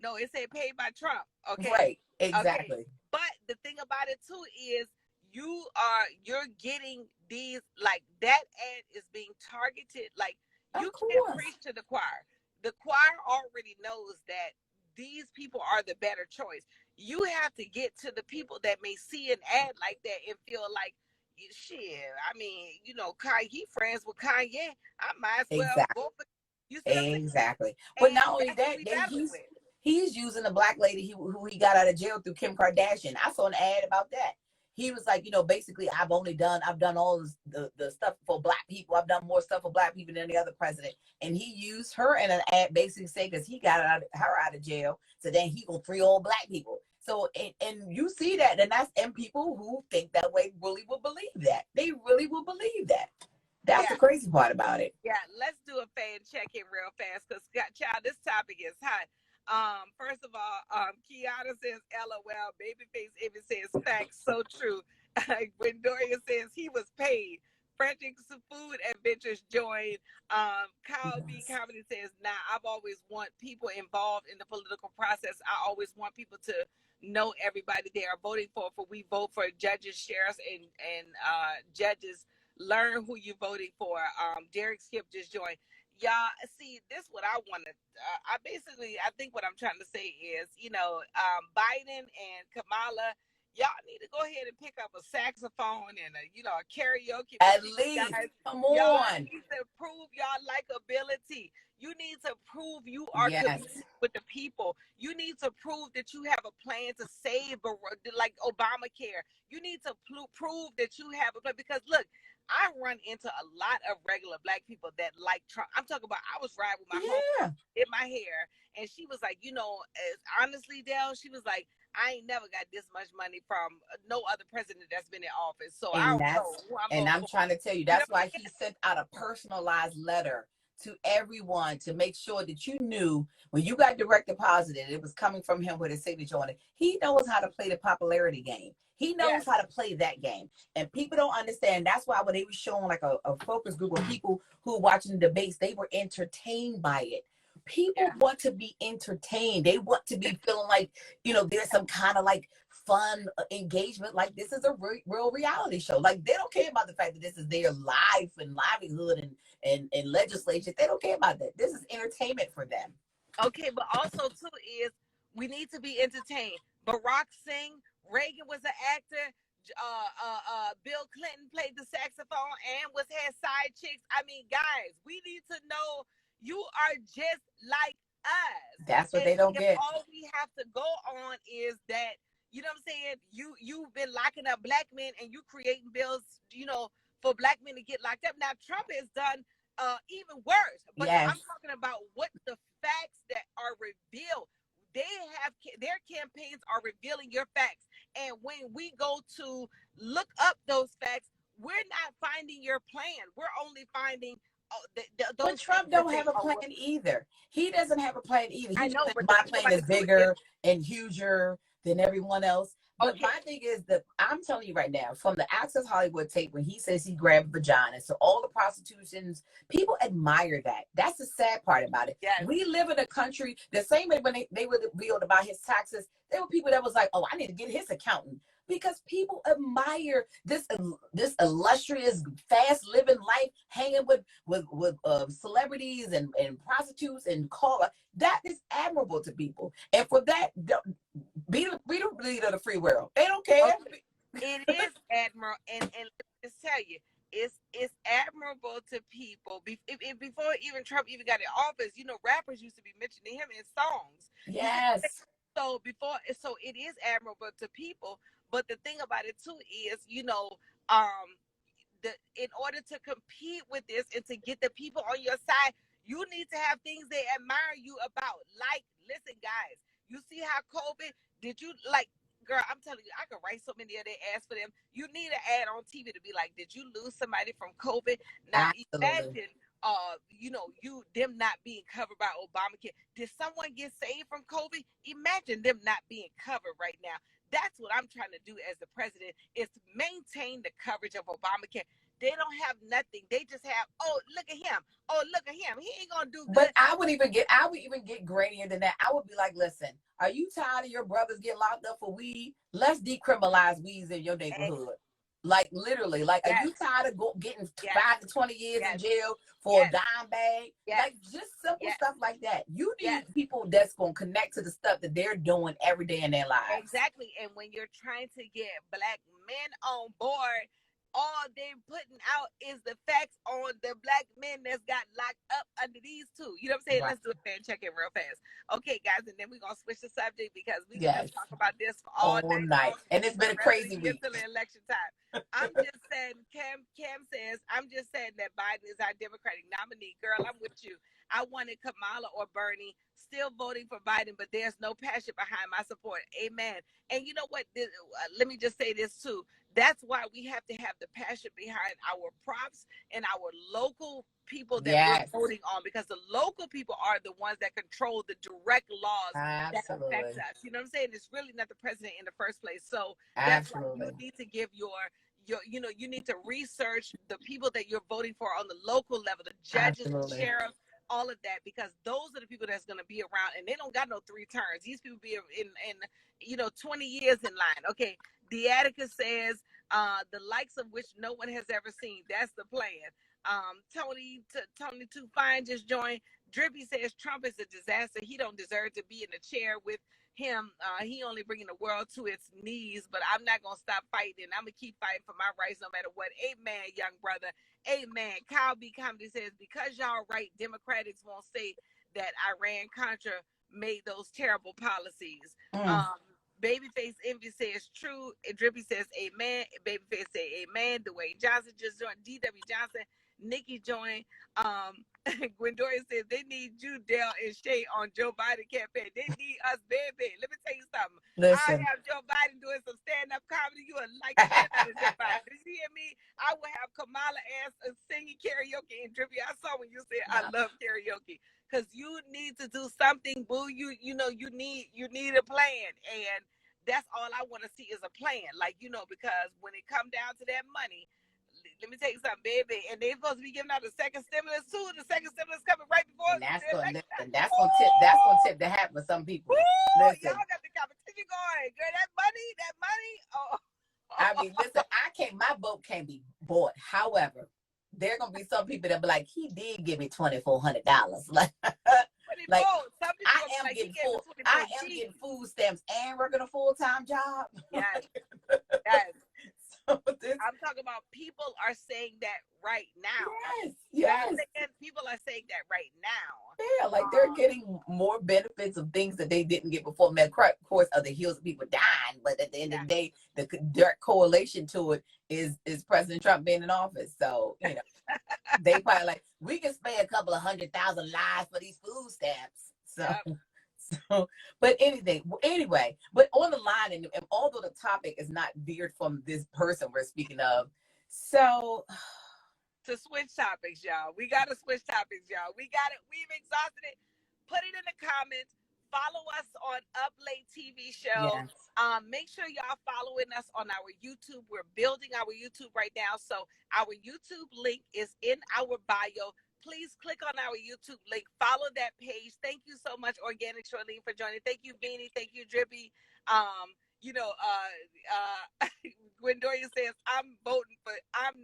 [SPEAKER 2] no, it said paid by Trump, okay?
[SPEAKER 1] Right.
[SPEAKER 2] Okay.
[SPEAKER 1] Exactly.
[SPEAKER 2] But the thing about it too is you're getting these, like, that ad is being targeted. Like,
[SPEAKER 1] Of
[SPEAKER 2] you can't
[SPEAKER 1] course.
[SPEAKER 2] preach to the choir. The choir already knows that these people are the better choice. You have to get to the people that may see an ad like that and feel like, shit, I mean, Kanye, he friends with Kanye. I might as well
[SPEAKER 1] Exactly.
[SPEAKER 2] vote for. You see what I'm saying?
[SPEAKER 1] Exactly. But not
[SPEAKER 2] And
[SPEAKER 1] only
[SPEAKER 2] that's what
[SPEAKER 1] that,
[SPEAKER 2] we battling with.
[SPEAKER 1] he's using the black lady who he got out of jail through Kim Kardashian. I saw an ad about that. He was like, basically, I've done all the stuff for black people. I've done more stuff for black people than the other president. And he used her in an ad, basically say, because he got her out of jail, so then he gonna free all black people. So and you see that, and people who think that way really will believe that. They really will believe that. That's
[SPEAKER 2] Yeah.
[SPEAKER 1] the crazy part about it.
[SPEAKER 2] Yeah, let's do a fan check-in real fast, because, child, this topic is hot. First of all, Kiana says LOL, Babyface even says facts, so true. When Doria says he was paid, Frederick Food Adventures joined. Kyle B.
[SPEAKER 1] Yes.
[SPEAKER 2] Comedy says, nah, I've always want people involved in the political process. I always want people to know everybody they are voting for we vote for judges, sheriffs, and judges. Learn who you're voting for. Derek Skip just joined. Y'all, see, this what I want to. I think what I'm trying to say is, Biden and Kamala, y'all need to go ahead and pick up a saxophone and a karaoke
[SPEAKER 1] At
[SPEAKER 2] machine,
[SPEAKER 1] least,
[SPEAKER 2] guys.
[SPEAKER 1] come
[SPEAKER 2] Y'all
[SPEAKER 1] on.
[SPEAKER 2] need to prove y'all likability. You need to prove you are
[SPEAKER 1] Yes.
[SPEAKER 2] committed with the people. You need to prove that you have a plan to save, like Obamacare. You need to prove that you have a plan, because look, I run into a lot of regular black people that like Trump. I'm talking about, I was riding with my home
[SPEAKER 1] Yeah.
[SPEAKER 2] in my hair, and she was like, honestly, Dell, she was like, I ain't never got this much money from no other president that's been in office. So I
[SPEAKER 1] And
[SPEAKER 2] don't know who I'm voting
[SPEAKER 1] I'm
[SPEAKER 2] for.
[SPEAKER 1] trying to tell you,
[SPEAKER 2] You know
[SPEAKER 1] that's
[SPEAKER 2] what
[SPEAKER 1] why he sent out a personalized letter to everyone to make sure that you knew when you got direct deposited, it was coming from him with a signature on it. He knows how to play the popularity game. He knows
[SPEAKER 2] Yes.
[SPEAKER 1] how to play that game. And people don't understand. That's why when they were showing like a focus group of people who were watching the debates, they were entertained by it. People
[SPEAKER 2] Yeah.
[SPEAKER 1] want to be entertained. They want to be feeling like, there's some kind of like fun engagement, like this is a real reality show. Like they don't care about the fact that this is their life and livelihood and legislation. They don't care about that. This is entertainment for them.
[SPEAKER 2] Okay, but also too is we need to be entertained. Barack Singh, Reagan was an actor. Bill Clinton played the saxophone and had side chicks. I mean, guys, we need to know you are just like us.
[SPEAKER 1] That's what
[SPEAKER 2] And
[SPEAKER 1] they don't
[SPEAKER 2] if
[SPEAKER 1] get.
[SPEAKER 2] all we have to go on is that, what I'm saying, you've been locking up black men and you creating bills, for black men to get locked up. Now Trump has done even worse, but
[SPEAKER 1] Yes.
[SPEAKER 2] I'm talking about what the facts that are revealed. They have their campaigns are revealing your facts, and when we go to look up those facts, we're not finding your plan. We're only finding those.
[SPEAKER 1] But Trump don't have a plan either. He doesn't have a plan either.
[SPEAKER 2] I
[SPEAKER 1] He
[SPEAKER 2] know,
[SPEAKER 1] said,
[SPEAKER 2] but
[SPEAKER 1] my plan is bigger and huger than everyone else. But
[SPEAKER 2] okay.
[SPEAKER 1] my thing is that I'm telling you right now, from the Access Hollywood tape when he says he grabbed vagina, so all the prostitutions, people admire that. That's the sad part about it.
[SPEAKER 2] Yes.
[SPEAKER 1] We live in a country the same way when they were revealed about his taxes. There were people that was like, "Oh, I need to get his accountant." Because people admire this illustrious, fast living life, hanging with celebrities and prostitutes and caller. That is admirable to people, and for that, be the leader of the free world. They don't care.
[SPEAKER 2] Okay. It is admirable, and let me just tell you, it's admirable to people. Before even Trump even got in office, rappers used to be mentioning him in songs.
[SPEAKER 1] Yes.
[SPEAKER 2] So it is admirable to people. But the thing about it too is, in order to compete with this and to get the people on your side, you need to have things they admire you about. Like, listen, guys, you see how COVID, did you like girl, I'm telling you, I could write so many of their ads for them. You need an ad on TV to be like, did you lose somebody from COVID? Now
[SPEAKER 1] Absolutely.
[SPEAKER 2] imagine you them not being covered by Obamacare. Did someone get saved from COVID? Imagine them not being covered right now. That's what I'm trying to do as the president is to maintain the coverage of Obamacare. They don't have nothing. They just have, oh, look at him. Oh, look at him. He ain't gonna do
[SPEAKER 1] But
[SPEAKER 2] good.
[SPEAKER 1] I would even get grainier than that. I would be like, listen, are you tired of your brothers getting locked up for weed? Let's decriminalize weeds in your neighborhood. Like literally, like, are
[SPEAKER 2] Yes,
[SPEAKER 1] you tired of getting
[SPEAKER 2] yes,
[SPEAKER 1] 5 to 20 years in
[SPEAKER 2] yes,
[SPEAKER 1] jail for a
[SPEAKER 2] yes,
[SPEAKER 1] dime bag?
[SPEAKER 2] yes,
[SPEAKER 1] Like just simple
[SPEAKER 2] yes,
[SPEAKER 1] stuff like that. You
[SPEAKER 2] yes.
[SPEAKER 1] need people that's gonna connect to the stuff that they're doing every day in their lives.
[SPEAKER 2] Exactly. And when you're trying to get black men on board, all they're putting out is the facts on the black men that's got locked up under these two. You know what I'm saying?
[SPEAKER 1] Right.
[SPEAKER 2] Let's do a fan check in real fast. Okay, guys, and then we're gonna switch the subject because we can
[SPEAKER 1] Yes.
[SPEAKER 2] just talk about this for all night
[SPEAKER 1] night.
[SPEAKER 2] long
[SPEAKER 1] And it's
[SPEAKER 2] for
[SPEAKER 1] been
[SPEAKER 2] the
[SPEAKER 1] a
[SPEAKER 2] rest of the
[SPEAKER 1] crazy
[SPEAKER 2] year
[SPEAKER 1] week.
[SPEAKER 2] till the election time. I'm just saying, Cam says, I'm just saying that Biden is our Democratic nominee. Girl, I'm with you. I wanted Kamala or Bernie, still voting for Biden, but there's no passion behind my support. Amen. And you know what? Let me just say this too. That's why we have to have the passion behind our props and our local people that
[SPEAKER 1] Yes.
[SPEAKER 2] we're voting on, because the local people are the ones that control the direct laws that affect
[SPEAKER 1] Absolutely.
[SPEAKER 2] us. You know what I'm saying? It's really not the president in the first place. So that's why you
[SPEAKER 1] Absolutely.
[SPEAKER 2] need to give you need to research the people that you're voting for on the local level, the judges, the
[SPEAKER 1] Absolutely.
[SPEAKER 2] sheriffs, all of that, because those are the people that's going to be around, and they don't got no 3 terms. These people be in 20 years in line. Okay, Deatica says the likes of which no one has ever seen. That's the plan. Tony Too Fine just joined. Drippy says Trump is a disaster. He don't deserve to be in a chair with him. He only bringing the world to its knees, but I'm not gonna stop fighting. I'm gonna keep fighting for my rights no matter what. Amen, young brother. Amen. Kyle B. Comedy says, because y'all right, Democrats won't say that Iran Contra made those terrible policies. Babyface Envy says true. Drippy says amen. Babyface say amen. Dwayne Johnson just joined. D.W. Johnson. Nikki joined. Gwendoria says they need you, Dale, and Shay on Joe Biden campaign. They need us, baby. Let me tell you something.
[SPEAKER 1] Listen.
[SPEAKER 2] I have Joe Biden doing some stand-up comedy. You would like the shit out of Joe Biden. Did you hear me? I will have Kamala singing karaoke and Drippy. I saw when you said I love karaoke. Because you need to do something, boo. You need a plan. And that's all I want to see is a plan. Because when it come down to that money, let me tell you something, baby. And they're supposed to be giving out the second stimulus too. The second stimulus coming right before.
[SPEAKER 1] And that's gonna tip the hat for some people. Listen,
[SPEAKER 2] y'all got the competition going, girl. That money. Oh.
[SPEAKER 1] I mean, listen, my vote can't be bought. However, there are gonna be some people that be like, he did give me $2,400. Like, I am getting food stamps and working a full-time job.
[SPEAKER 2] Yes.
[SPEAKER 1] So
[SPEAKER 2] I'm talking about people are saying that right now.
[SPEAKER 1] Yes.
[SPEAKER 2] People are saying that right now.
[SPEAKER 1] Yeah, like they're getting more benefits of things that they didn't get before. Of course, other hills of people dying, but at the end of the day, the direct correlation to it is President Trump being in office. So, they probably like, we can spare a couple of 100,000 lives for these food stamps. So, but anyway, but on the line, and although the topic is not veered from this person we're speaking of, so
[SPEAKER 2] to switch topics, y'all. We gotta switch topics, y'all. We got it. We've exhausted it. Put it in the comments. Follow us on Up Late TV show.
[SPEAKER 1] Yes.
[SPEAKER 2] Make sure y'all following us on our YouTube. We're building our YouTube right now, so our YouTube link is in our bio. Please click on our YouTube link. Follow that page. Thank you so much, Organic Charlene, for joining. Thank you, Beanie. Thank you, Drippy. Gwendoria says, I'm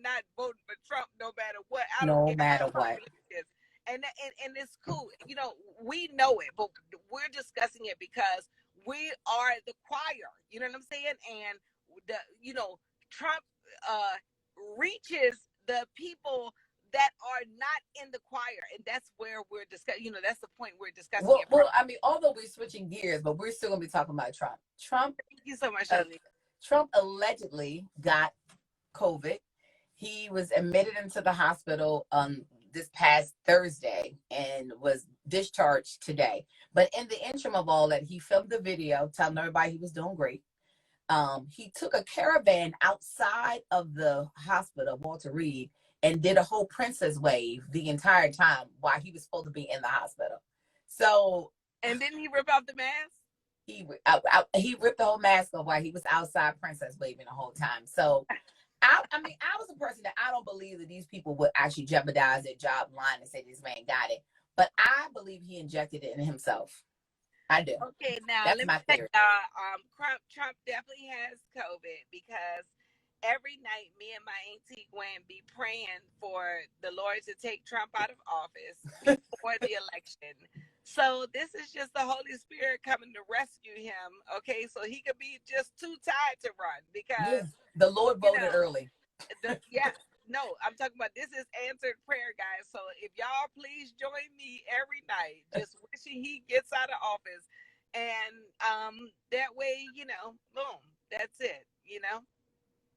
[SPEAKER 2] not voting for Trump no matter what.
[SPEAKER 1] No matter what.
[SPEAKER 2] And it's cool. We know it, but we're discussing it because we are the choir. You know what I'm saying? And Trump reaches the people that are not in the choir, and that's where we're discussing. That's the point we're discussing.
[SPEAKER 1] Well, I mean, although we're switching gears, but we're still gonna be talking about Trump.
[SPEAKER 2] Thank you so much, Shirley.
[SPEAKER 1] Trump allegedly got COVID. He was admitted into the hospital this past Thursday and was discharged today. But in the interim of all that, he filmed the video telling everybody he was doing great. he took a caravan outside of the hospital, Walter Reed, and did a whole princess wave the entire time while he was supposed to be in the hospital. So
[SPEAKER 2] And didn't he rip off the mask?
[SPEAKER 1] he ripped the whole mask off while he was outside princess waving the whole time. So I mean, I was a person that I don't believe that these people would actually jeopardize their job line and say this man got it. But I believe he injected it in himself. I do.
[SPEAKER 2] Okay, now
[SPEAKER 1] That's
[SPEAKER 2] let me
[SPEAKER 1] my
[SPEAKER 2] tell
[SPEAKER 1] theory.
[SPEAKER 2] y'all, Trump definitely has COVID because every night me and my auntie Gwen be praying for the Lord to take Trump out of office before the election. So this is just the Holy Spirit coming to rescue him, okay? So he could be just too tired to run
[SPEAKER 1] Yeah.
[SPEAKER 2] because
[SPEAKER 1] The Lord
[SPEAKER 2] you
[SPEAKER 1] voted
[SPEAKER 2] know
[SPEAKER 1] early.
[SPEAKER 2] yeah, no, I'm talking about this is answered prayer, guys. So if y'all please join me every night, just wishing he gets out of office, and that way, boom, that's it.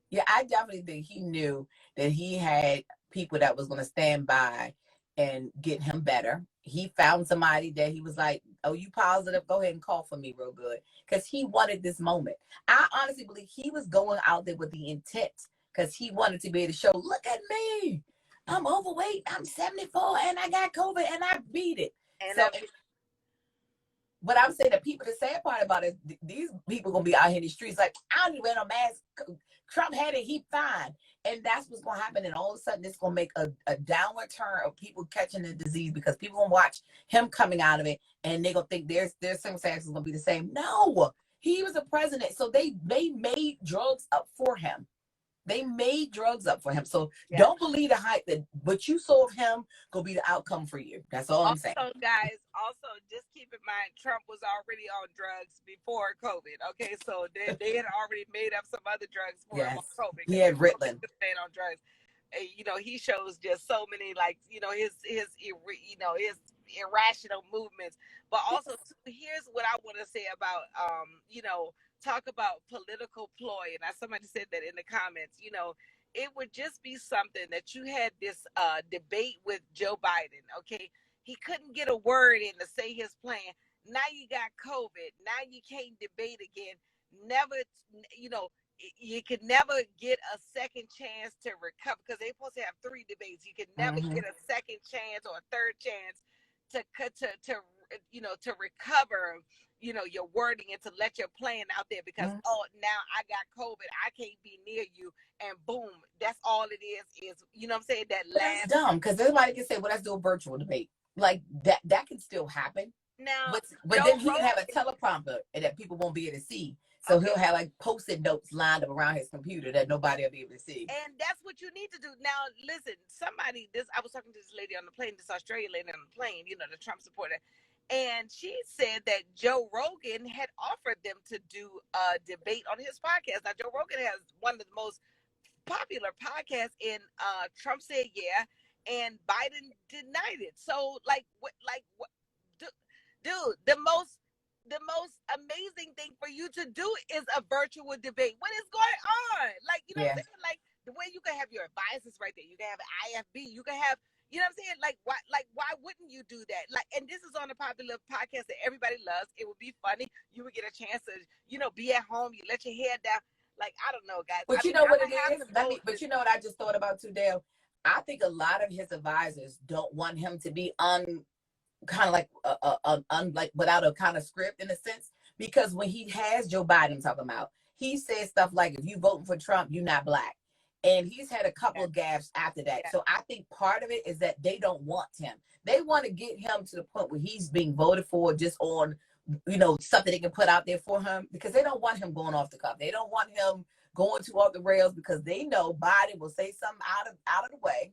[SPEAKER 1] Yeah, I definitely think he knew that he had people that was going to stand by and get him better. He found somebody that he was like, "Oh, you positive? Go ahead and call for me real good," because he wanted this moment. I honestly believe he was going out there with the intent because he wanted to be able to show, "Look at me, I'm overweight, I'm 74, and I got COVID, and I beat it."
[SPEAKER 2] And
[SPEAKER 1] So, but I'm saying that people, the sad part about it, these people gonna be out here in the streets like, "I don't even wear no mask. Trump had it, he fine." And that's what's gonna happen. And all of a sudden, it's gonna make a downward turn of people catching the disease because people gonna watch him coming out of it, and they're gonna think their circumstances gonna be the same. No, he was a president, so they made drugs up for him. They made drugs up for him. So
[SPEAKER 2] yeah.
[SPEAKER 1] don't believe the hype that what you saw of him gonna be the outcome for you. That's all I'm saying.
[SPEAKER 2] Also, guys, just keep in mind Trump was already on drugs before COVID. Okay, so they had already made up some other drugs for him
[SPEAKER 1] Yes,
[SPEAKER 2] on COVID
[SPEAKER 1] he
[SPEAKER 2] because
[SPEAKER 1] had Ritalin.
[SPEAKER 2] staying on drugs. He shows just so many his irrational movements. But also, here's what I want to say about talk about political ploy. And somebody said that in the comments. It would just be something that you had this debate with Joe Biden. Okay, he couldn't get a word in to say his plan. Now you got COVID. Now you can't debate again. Never, you know, you can never get a second chance to recover because they're supposed to have 3 debates. You can never get a second chance or a third chance to recover your wording and to let your plan out there because now I got COVID, I can't be near you, and boom, that's all it is you know what I'm saying, that
[SPEAKER 1] That's
[SPEAKER 2] last
[SPEAKER 1] dumb because everybody can say, "Well, let's do a virtual debate." Like that can still happen,
[SPEAKER 2] now.
[SPEAKER 1] but
[SPEAKER 2] Joe
[SPEAKER 1] then he can have a
[SPEAKER 2] Rogan,
[SPEAKER 1] teleprompter that people won't be able to see. So
[SPEAKER 2] okay,
[SPEAKER 1] he'll have like post-it notes lined up around his computer that nobody will be able to see.
[SPEAKER 2] and that's what you need to do. Now listen, I was talking to this lady on the plane, this Australian lady on the plane, the Trump supporter, and she said that Joe Rogan had offered them to do a debate on his podcast. Now Joe Rogan has one of the most popular podcasts, and Trump said yeah, and Biden denied it. So what, dude, the most amazing thing for you to do is a virtual debate. What is going on? Like, you know what
[SPEAKER 1] Yeah.
[SPEAKER 2] I'm saying? Like the way you can have your advisors right there. You can have an IFB. You can have, you know what I'm saying? Why wouldn't you do that? Like, and this is on a popular podcast that everybody loves. It would be funny. You would get a chance to, be at home. You let your hair down. Like, I don't know, guys.
[SPEAKER 1] But
[SPEAKER 2] I
[SPEAKER 1] you
[SPEAKER 2] mean,
[SPEAKER 1] know
[SPEAKER 2] I'm
[SPEAKER 1] what it
[SPEAKER 2] gonna have
[SPEAKER 1] is?
[SPEAKER 2] to vote.
[SPEAKER 1] But you know what I just thought about too, Dale? I think a lot of his advisors don't want him to be kind of like like without a kind of script in a sense, because when he has Joe Biden talking about, he says stuff like, "If you voting for Trump, you're not black," and he's had a couple
[SPEAKER 2] Yeah,
[SPEAKER 1] of gaffes after that.
[SPEAKER 2] yeah.
[SPEAKER 1] So I think part of it is that they don't want him. They want to get him to the point where he's being voted for just on something they can put out there for him, because they don't want him going off the cuff. They don't want him going too off the rails because they know Biden will say something out of the way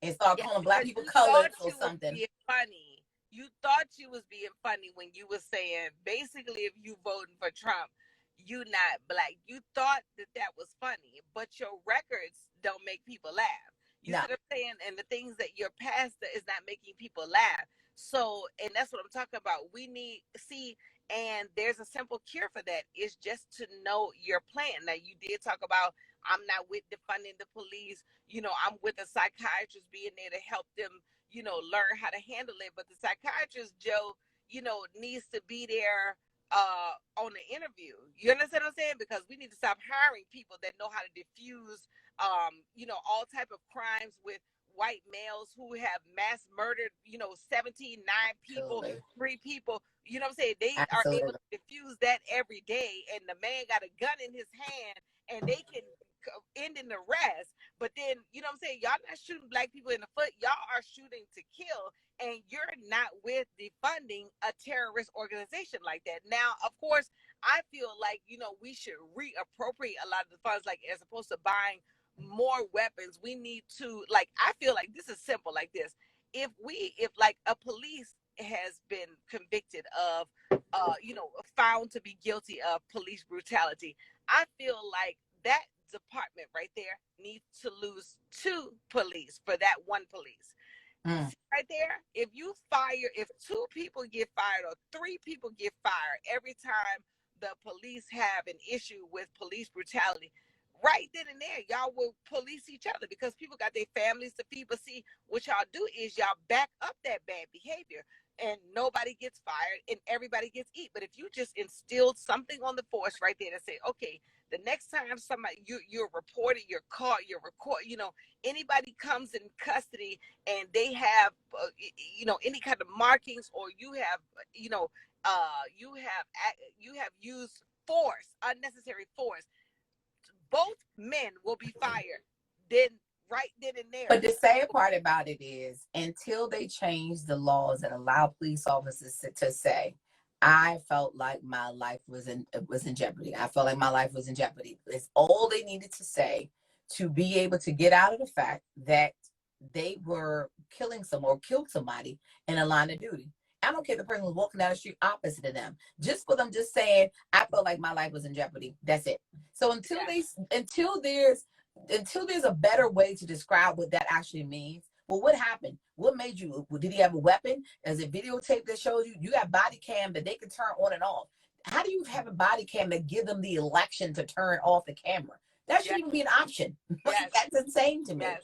[SPEAKER 1] and start
[SPEAKER 2] Yeah,
[SPEAKER 1] calling black
[SPEAKER 2] because
[SPEAKER 1] people
[SPEAKER 2] you
[SPEAKER 1] colors
[SPEAKER 2] thought
[SPEAKER 1] or
[SPEAKER 2] you was
[SPEAKER 1] something.
[SPEAKER 2] being funny. You thought you was being funny when you was saying basically if you voting for Trump, you not black. You thought that was funny, but your records don't make people laugh. You
[SPEAKER 1] No.
[SPEAKER 2] see what I'm saying? And the things that your past is not making people laugh. So, and that's what I'm talking about. We need see, and there's a simple cure for that. It's just to know your plan. Now, you did talk about I'm not with defunding the police. I'm with a psychiatrist being there to help them, learn how to handle it. But the psychiatrist, Joe, needs to be there on the interview. You understand what I'm saying? Because we need to stop hiring people that know how to diffuse all type of crimes with white males who have mass murdered, 17, 9 people,
[SPEAKER 1] Absolutely.
[SPEAKER 2] 3 people. You know what I'm saying? They are able
[SPEAKER 1] Absolutely.
[SPEAKER 2] to diffuse that every day, and the man got a gun in his hand, and they can end in the rest. But then, you know what I'm saying? Y'all not shooting black people in the foot. Y'all are shooting to kill, and you're not with defunding a terrorist organization like that. Now, of course, I feel like, we should reappropriate a lot of the funds, like as opposed to buying more weapons. We need to, like, I feel like this is simple like this. If like a police has been convicted of, found to be guilty of police brutality, I feel like that department right there needs to lose 2 police for that 1 police.
[SPEAKER 1] Mm.
[SPEAKER 2] Right there, if 2 people get fired or 3 people get fired every time the police have an issue with police brutality, right then and there, y'all will police each other because people got their families to feed. But see, what y'all do is y'all back up that bad behavior, and nobody gets fired and everybody gets eat. But if you just instilled something on the force right there to say, okay, the next time somebody you're reported, you're caught, you're record, anybody comes in custody and they have any kind of markings, or you have you have used force, unnecessary force, both men will be fired then, right then and there.
[SPEAKER 1] But the sad part about it is, until they change the laws and allow police officers to say, I felt like my life was in jeopardy. I felt like my life was in jeopardy. It's all they needed to say to be able to get out of the fact that they were killing someone or killed somebody in a line of duty. I don't care if the person was walking down the street opposite of them. Just for them just saying, I felt like my life was in jeopardy. That's it. So until there's a better way to describe what that actually means. Well, what happened? What made you? Did he have a weapon? Is it videotape that shows you got body cam that they can turn on and off? How do you have a body cam that give them the election to turn off the camera? That shouldn't even be an option.
[SPEAKER 2] Yes.
[SPEAKER 1] That's insane to me.
[SPEAKER 2] Yes.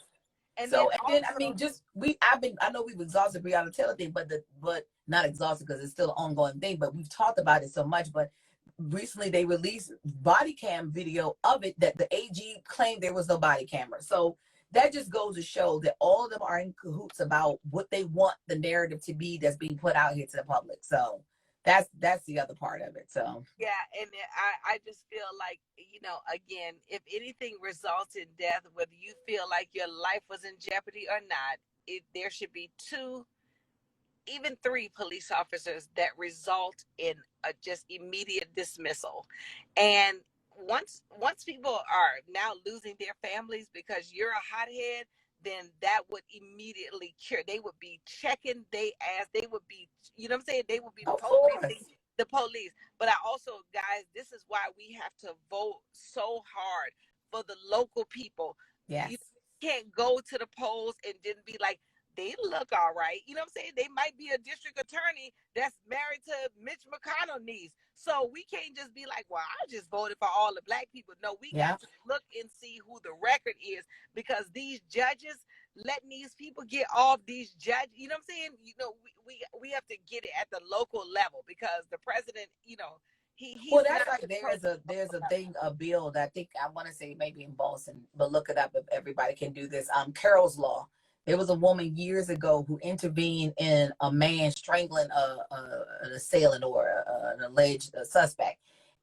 [SPEAKER 2] And
[SPEAKER 1] then I mean, I know we've exhausted Breonna Taylor thing, but not exhausted because it's still an ongoing thing. But we've talked about it so much. But recently they released body cam video of it that the AG claimed there was no body camera. So that just goes to show that all of them are in cahoots about what they want the narrative to be that's being put out here to the public. So that's the other part of it. So
[SPEAKER 2] yeah, and I just feel like, again, if anything results in death, whether you feel like your life was in jeopardy or not, there should be 2, even 3 police officers that result in a just immediate dismissal. And once people are now losing their families because you're a hothead, then that would immediately cure. They would be checking they ass. They would be, you know what I'm saying? They would be policing the police. But I also, guys, this is why we have to vote so hard for the local people.
[SPEAKER 1] yes.
[SPEAKER 2] You can't go to the polls and then be like, they look all right. You know what I'm saying? They might be a district attorney that's married to Mitch McConnell's niece. So we can't just be like, well, I just voted for all the black people. No, we got to look and see who the record is, because these judges letting these people get off, these judges, you know what I'm saying? We have to get it at the local level, because the president,
[SPEAKER 1] that's like there's a bill that I think, I want to say maybe in Boston, but look it up if everybody can do this. Carroll's Law. There was a woman years ago who intervened in a man strangling an assailant or an alleged suspect.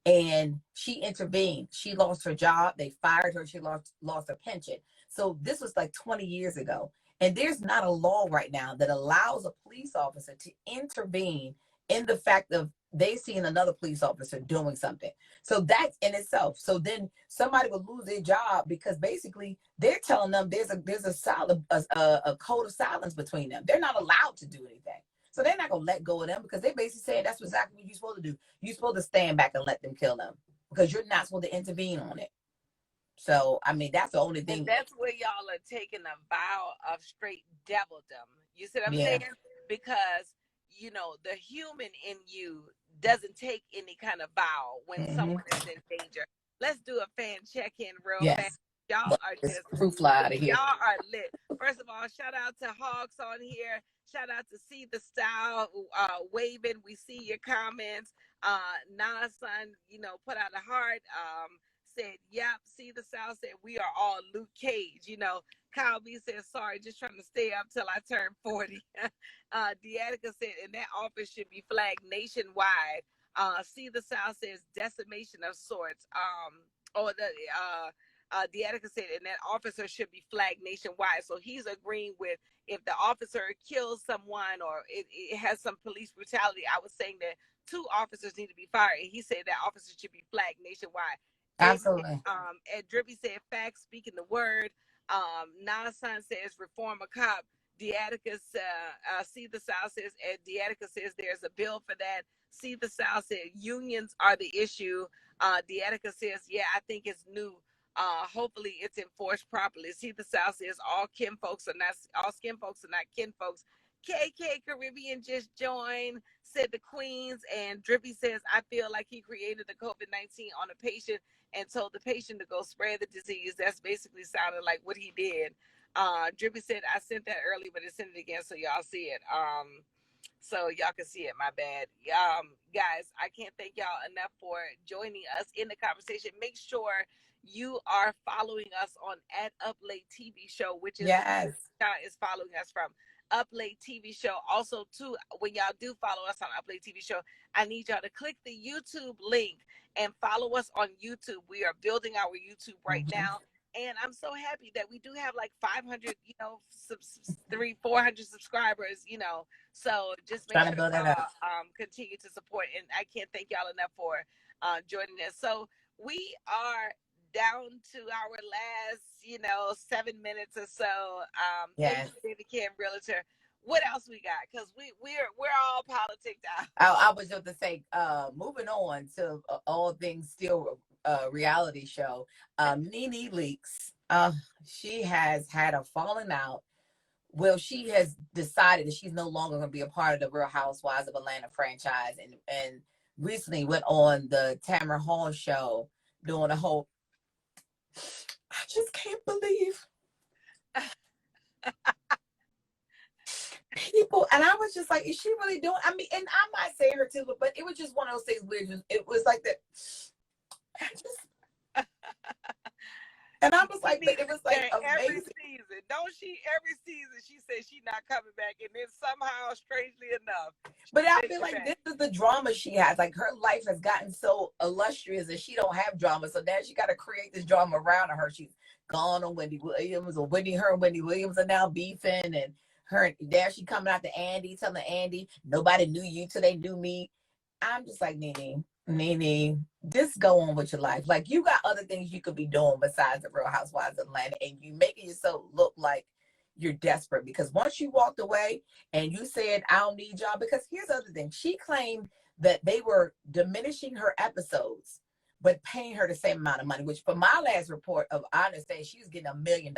[SPEAKER 1] And she intervened. She lost her job. They fired her. She lost her pension. So this was like 20 years ago. And there's not a law right now that allows a police officer to intervene in the fact of they seeing another police officer doing something. So that's in itself. So then somebody will lose their job because basically they're telling them there's a code of silence between them. They're not allowed to do anything. So they're not gonna let go of them, because they basically saying that's exactly what you're supposed to do. You're supposed to stand back and let them kill them, because you're not supposed to intervene on it. So I mean, that's the only thing.
[SPEAKER 2] And that's where y'all are taking a vow of straight devildom. You see what I'm saying? Because the human in you doesn't take any kind of vow when someone is in danger. Let's do a fan check-in real fast. Y'all
[SPEAKER 1] But
[SPEAKER 2] are
[SPEAKER 1] this
[SPEAKER 2] just,
[SPEAKER 1] fruit fly out of here.
[SPEAKER 2] y'all are lit. First of all, shout out to Hawks on here. Shout out to See the Style, waving. We see your comments. Nana son, put out a heart. Said, yep. See the Style said, we are all Luke Cage. Kyle B said, sorry, just trying to stay up till I turn 40. Deatica said, and that office should be flagged nationwide. See the South says decimation of sorts. Or the etiquette said, and that officer should be flagged nationwide. So he's agreeing with, if the officer kills someone or it has some police brutality, I was saying that 2 officers need to be fired. And he said that officer should be flagged nationwide.
[SPEAKER 1] Absolutely.
[SPEAKER 2] Ed Drippy said, facts speaking the word. Nana Son says, reform a cop. Deatica, See the South says, and Deatica says there's a bill for that. See the South said, unions are the issue. Deatica says, yeah, I think it's new. Hopefully it's enforced properly. See the South says all skin folks are not kin folks. KK Caribbean just joined, said the Queens, and Drippy says, I feel like he created the COVID-19 on a patient and told the patient to go spread the disease. That's basically sounded like what he did. Drippy said, I sent that early, but it sent it again so y'all see it. So y'all can see it, my bad. Guys, I can't thank y'all enough for joining us in the conversation. Make sure you are following us on @UpLateTV Show, which is
[SPEAKER 1] yes,
[SPEAKER 2] is following us from Up Late TV Show. Also, too, when y'all do follow us on Up Late TV Show, I need y'all to click the YouTube link and follow us on YouTube. We are building our YouTube right now. And I'm so happy that we do have like 500, 400 subscribers, So just make sure continue to support. And I can't thank y'all enough for joining us. So we are down to our last, 7 minutes or so.
[SPEAKER 1] yes.
[SPEAKER 2] David Cam Realtor. What else we got? Because we're all politicked out.
[SPEAKER 1] I was just to say, moving on to all things still reality show. Nene Leakes, she has had a falling out. Well, she has decided that she's no longer going to be a part of the Real Housewives of Atlanta franchise, and recently went on the Tamara Hall show doing a whole. I just can't believe people, and I was just like, is she really doing? I mean, and I'm not saying her too, but it was just one of those things where it was like that. And I was like, it was like
[SPEAKER 2] every
[SPEAKER 1] amazing.
[SPEAKER 2] season, don't she? Every season, she says she's not coming back, and then somehow, strangely enough,
[SPEAKER 1] but I feel like this is the drama she has. Like her life has gotten so illustrious that she don't have drama, so now she got to create this drama around her. She's gone on Wendy Williams, or her and Wendy Williams are now beefing, and her there she coming out to Andy, telling Andy nobody knew you till they knew me. I'm just like, Nene, just go on with your life. Like, you got other things you could be doing besides the Real Housewives of Atlanta, and you making yourself look like you're desperate, because once you walked away and you said, I don't need y'all, because here's the other thing. She claimed that they were diminishing her episodes, but paying her the same amount of money, which for my last report of, I understand she was getting $1 million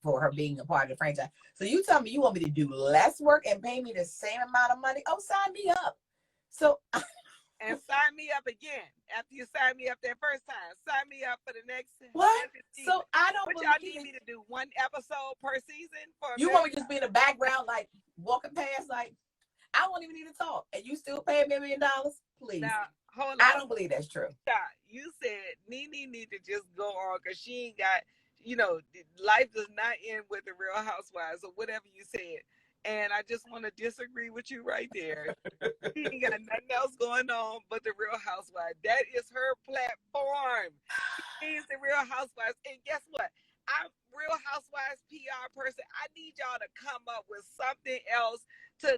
[SPEAKER 1] for her being a part of the franchise. So you tell me you want me to do less work and pay me the same amount of money? Oh, sign me up. So
[SPEAKER 2] and sign me up again after you sign me up that first time. Sign me up for the next.
[SPEAKER 1] What? So I don't.
[SPEAKER 2] What y'all need me to do? 1 episode per season for?
[SPEAKER 1] You want me to just be in the background, like walking past, like I won't even need to talk, and you still paying me $1 million? Please.
[SPEAKER 2] Now, hold on.
[SPEAKER 1] I don't believe that's true.
[SPEAKER 2] You said Nene need to just go on because she ain't got. Life does not end with the Real Housewives or whatever you said. And I just want to disagree with you right there. She ain't got nothing else going on but the Real Housewives. That is her platform. She is the Real Housewives. And guess what? I'm Real Housewives PR person. I need y'all to come up with something else to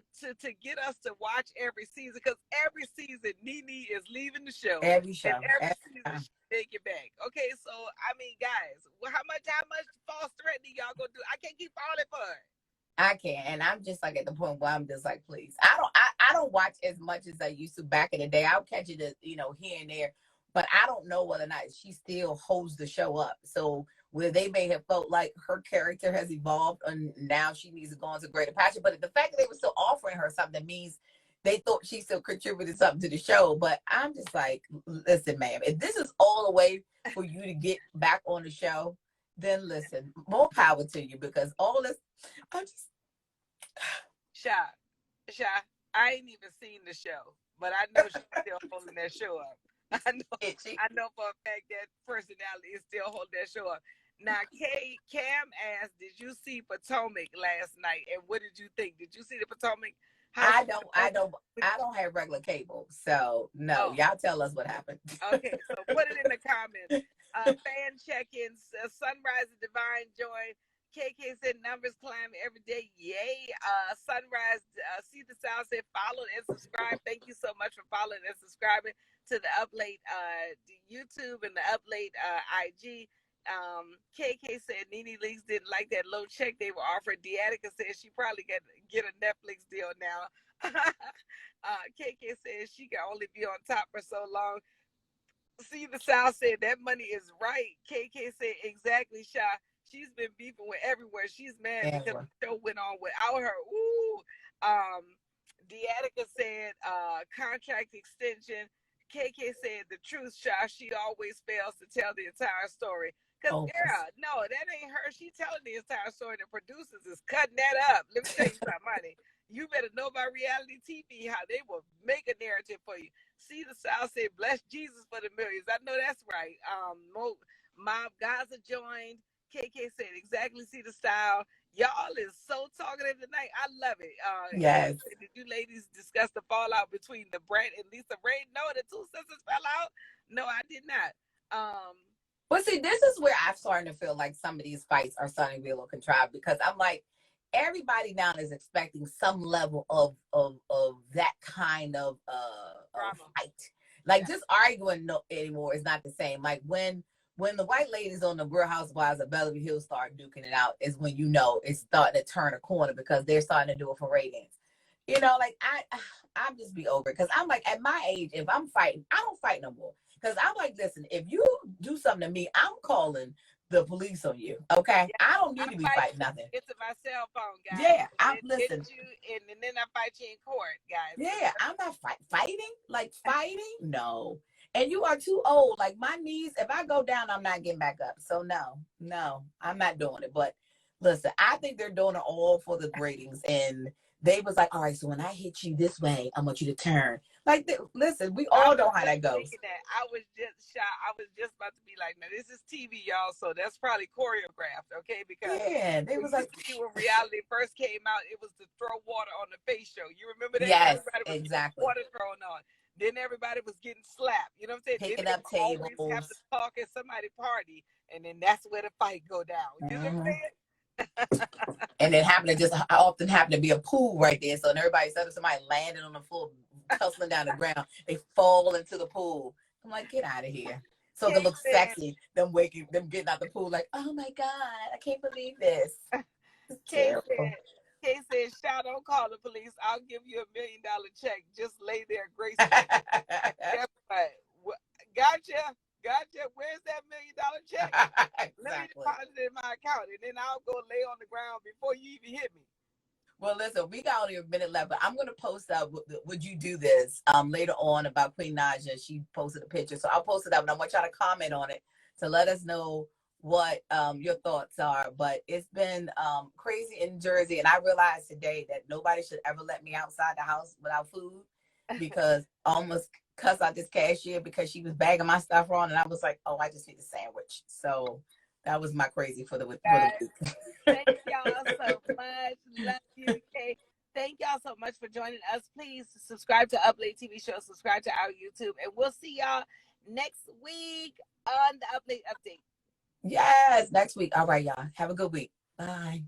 [SPEAKER 2] get us to watch every season. Because every season, Nene is leaving the show.
[SPEAKER 1] Every show.
[SPEAKER 2] And every season, she take it back. Okay, so, I mean, guys, how much false threatening y'all gonna do? I can't keep falling for it.
[SPEAKER 1] I can't, and I'm just like at the point where I'm just like, please. I don't watch as much as I used to back in the day. I'll catch it, here and there, but I don't know whether or not she still holds the show up. So where they may have felt like her character has evolved and now she needs to go into greater passion. But the fact that they were still offering her something means they thought she still contributed something to the show. But I'm just like, listen, ma'am, if this is all the way for you to get back on the show, then listen, more power to you, because all this, I'm just
[SPEAKER 2] Sha, I ain't even seen the show, but I know she's still holding that show up. I know,
[SPEAKER 1] itchy.
[SPEAKER 2] I know for a fact that personality is still holding that show up. Now, Cam asked, "Did you see Potomac last night? And what did you think? Did you see the Potomac High
[SPEAKER 1] I
[SPEAKER 2] School?"
[SPEAKER 1] don't, I don't, I don't have regular cable, so no.
[SPEAKER 2] Oh,
[SPEAKER 1] Y'all tell us what happened.
[SPEAKER 2] okay. So put it in the comments. Fan check-ins. Sunrise and Divine Joy. KK said numbers climb every day. Yay. Sunrise, See the South said follow and subscribe. Thank you so much for following and subscribing to the Up Late YouTube and the Up Late IG. KK said Nene Leaks didn't like that low check they were offering. Deatica said she probably get a Netflix deal now. KK said she can only be on top for so long. See the South said that money is right. KK said exactly, Sha. She's been beefing with everywhere. She's mad because the show went on without her. Ooh. Deatica said contract extension. KK said the truth, Sha. She always fails to tell the entire story. Because, girl, no, that ain't her. She telling the entire story. The producers is cutting that up. Let me tell you something, honey. You better know about reality TV, how they will make a narrative for you. See the South said, bless Jesus for the millions. I know that's right. Mob Gaza joined. KK said, exactly, see the style. Y'all is so talkative tonight. I love it.
[SPEAKER 1] Yes.
[SPEAKER 2] Did you ladies discuss the fallout between the Brett and Lisa Ray? No, the two sisters fell out. No, I did not.
[SPEAKER 1] But see, this is where I'm starting to feel like some of these fights are starting to be a little contrived, because I'm like, everybody now is expecting some level of that kind of fight. Like, just arguing anymore is not the same. Like when the white ladies on the Real Housewives of Bellevue Hills start duking it out is when you know it's starting to turn a corner, because they're starting to do it for ratings. You know, like I'm just be over it, because I'm like, at my age, if I'm fighting, I don't fight no more. Because I'm like, listen, if you do something to me, I'm calling the police on you. Okay, yeah, I don't need to be fighting nothing.
[SPEAKER 2] It's my cell phone, guys.
[SPEAKER 1] Yeah, I'm listen.
[SPEAKER 2] And then I fight you in court, guys.
[SPEAKER 1] Yeah, I'm not fighting. Like fighting, no. And you are too old. Like my knees, if I go down, I'm not getting back up. So no, I'm not doing it. But listen, I think they're doing it all for the ratings. And they was like, all right, so when I hit you this way, I want you to turn. Like, listen, we all know how that goes.
[SPEAKER 2] I was just shy. I was just about to be like, now this is TV, y'all, so that's probably choreographed, okay? Because
[SPEAKER 1] yeah, they was like,
[SPEAKER 2] when reality first came out, it was to throw water on the face show. You remember that?
[SPEAKER 1] Yes,
[SPEAKER 2] everybody was
[SPEAKER 1] exactly.
[SPEAKER 2] Water thrown on. Then everybody was getting slapped. You know what I'm saying?
[SPEAKER 1] Picking up tables.
[SPEAKER 2] Always have to talk at somebody party, and then that's where the fight go down. You know what I'm saying?
[SPEAKER 1] And it happened to just often happen to be a pool right there. So everybody said if somebody landed on the floor, tussling down the ground, they fall into the pool. I'm like, get out of here. So they look sexy, them getting out the pool like, oh my God, I can't believe this.
[SPEAKER 2] Kay said, "Shout, don't call the police. I'll give you $1 million check. Just lay there gracefully." Guess what? Gotcha. Where's that $1 million check?
[SPEAKER 1] Exactly.
[SPEAKER 2] Let me deposit it in my account, and then I'll go lay on the ground before you even hit me.
[SPEAKER 1] Well, listen, we got only a minute left, but I'm going to post up, would you do this, later on about Queen Naija. She posted a picture. So I'll post it up, and I want y'all to comment on it to let us know what your thoughts are. But it's been crazy in Jersey, and I realized today that nobody should ever let me outside the house without food, because I almost cussed out this cashier because she was bagging my stuff wrong, and I was like, oh, I just need a sandwich. So that was my crazy for the week.
[SPEAKER 2] Thank y'all so much. Love you, Kay. Thank y'all so much for joining us. Please subscribe to Up Late TV Show. Subscribe to our YouTube. And we'll see y'all next week on the Up Late Update.
[SPEAKER 1] Yes, next week. All right, y'all. Have a good week. Bye.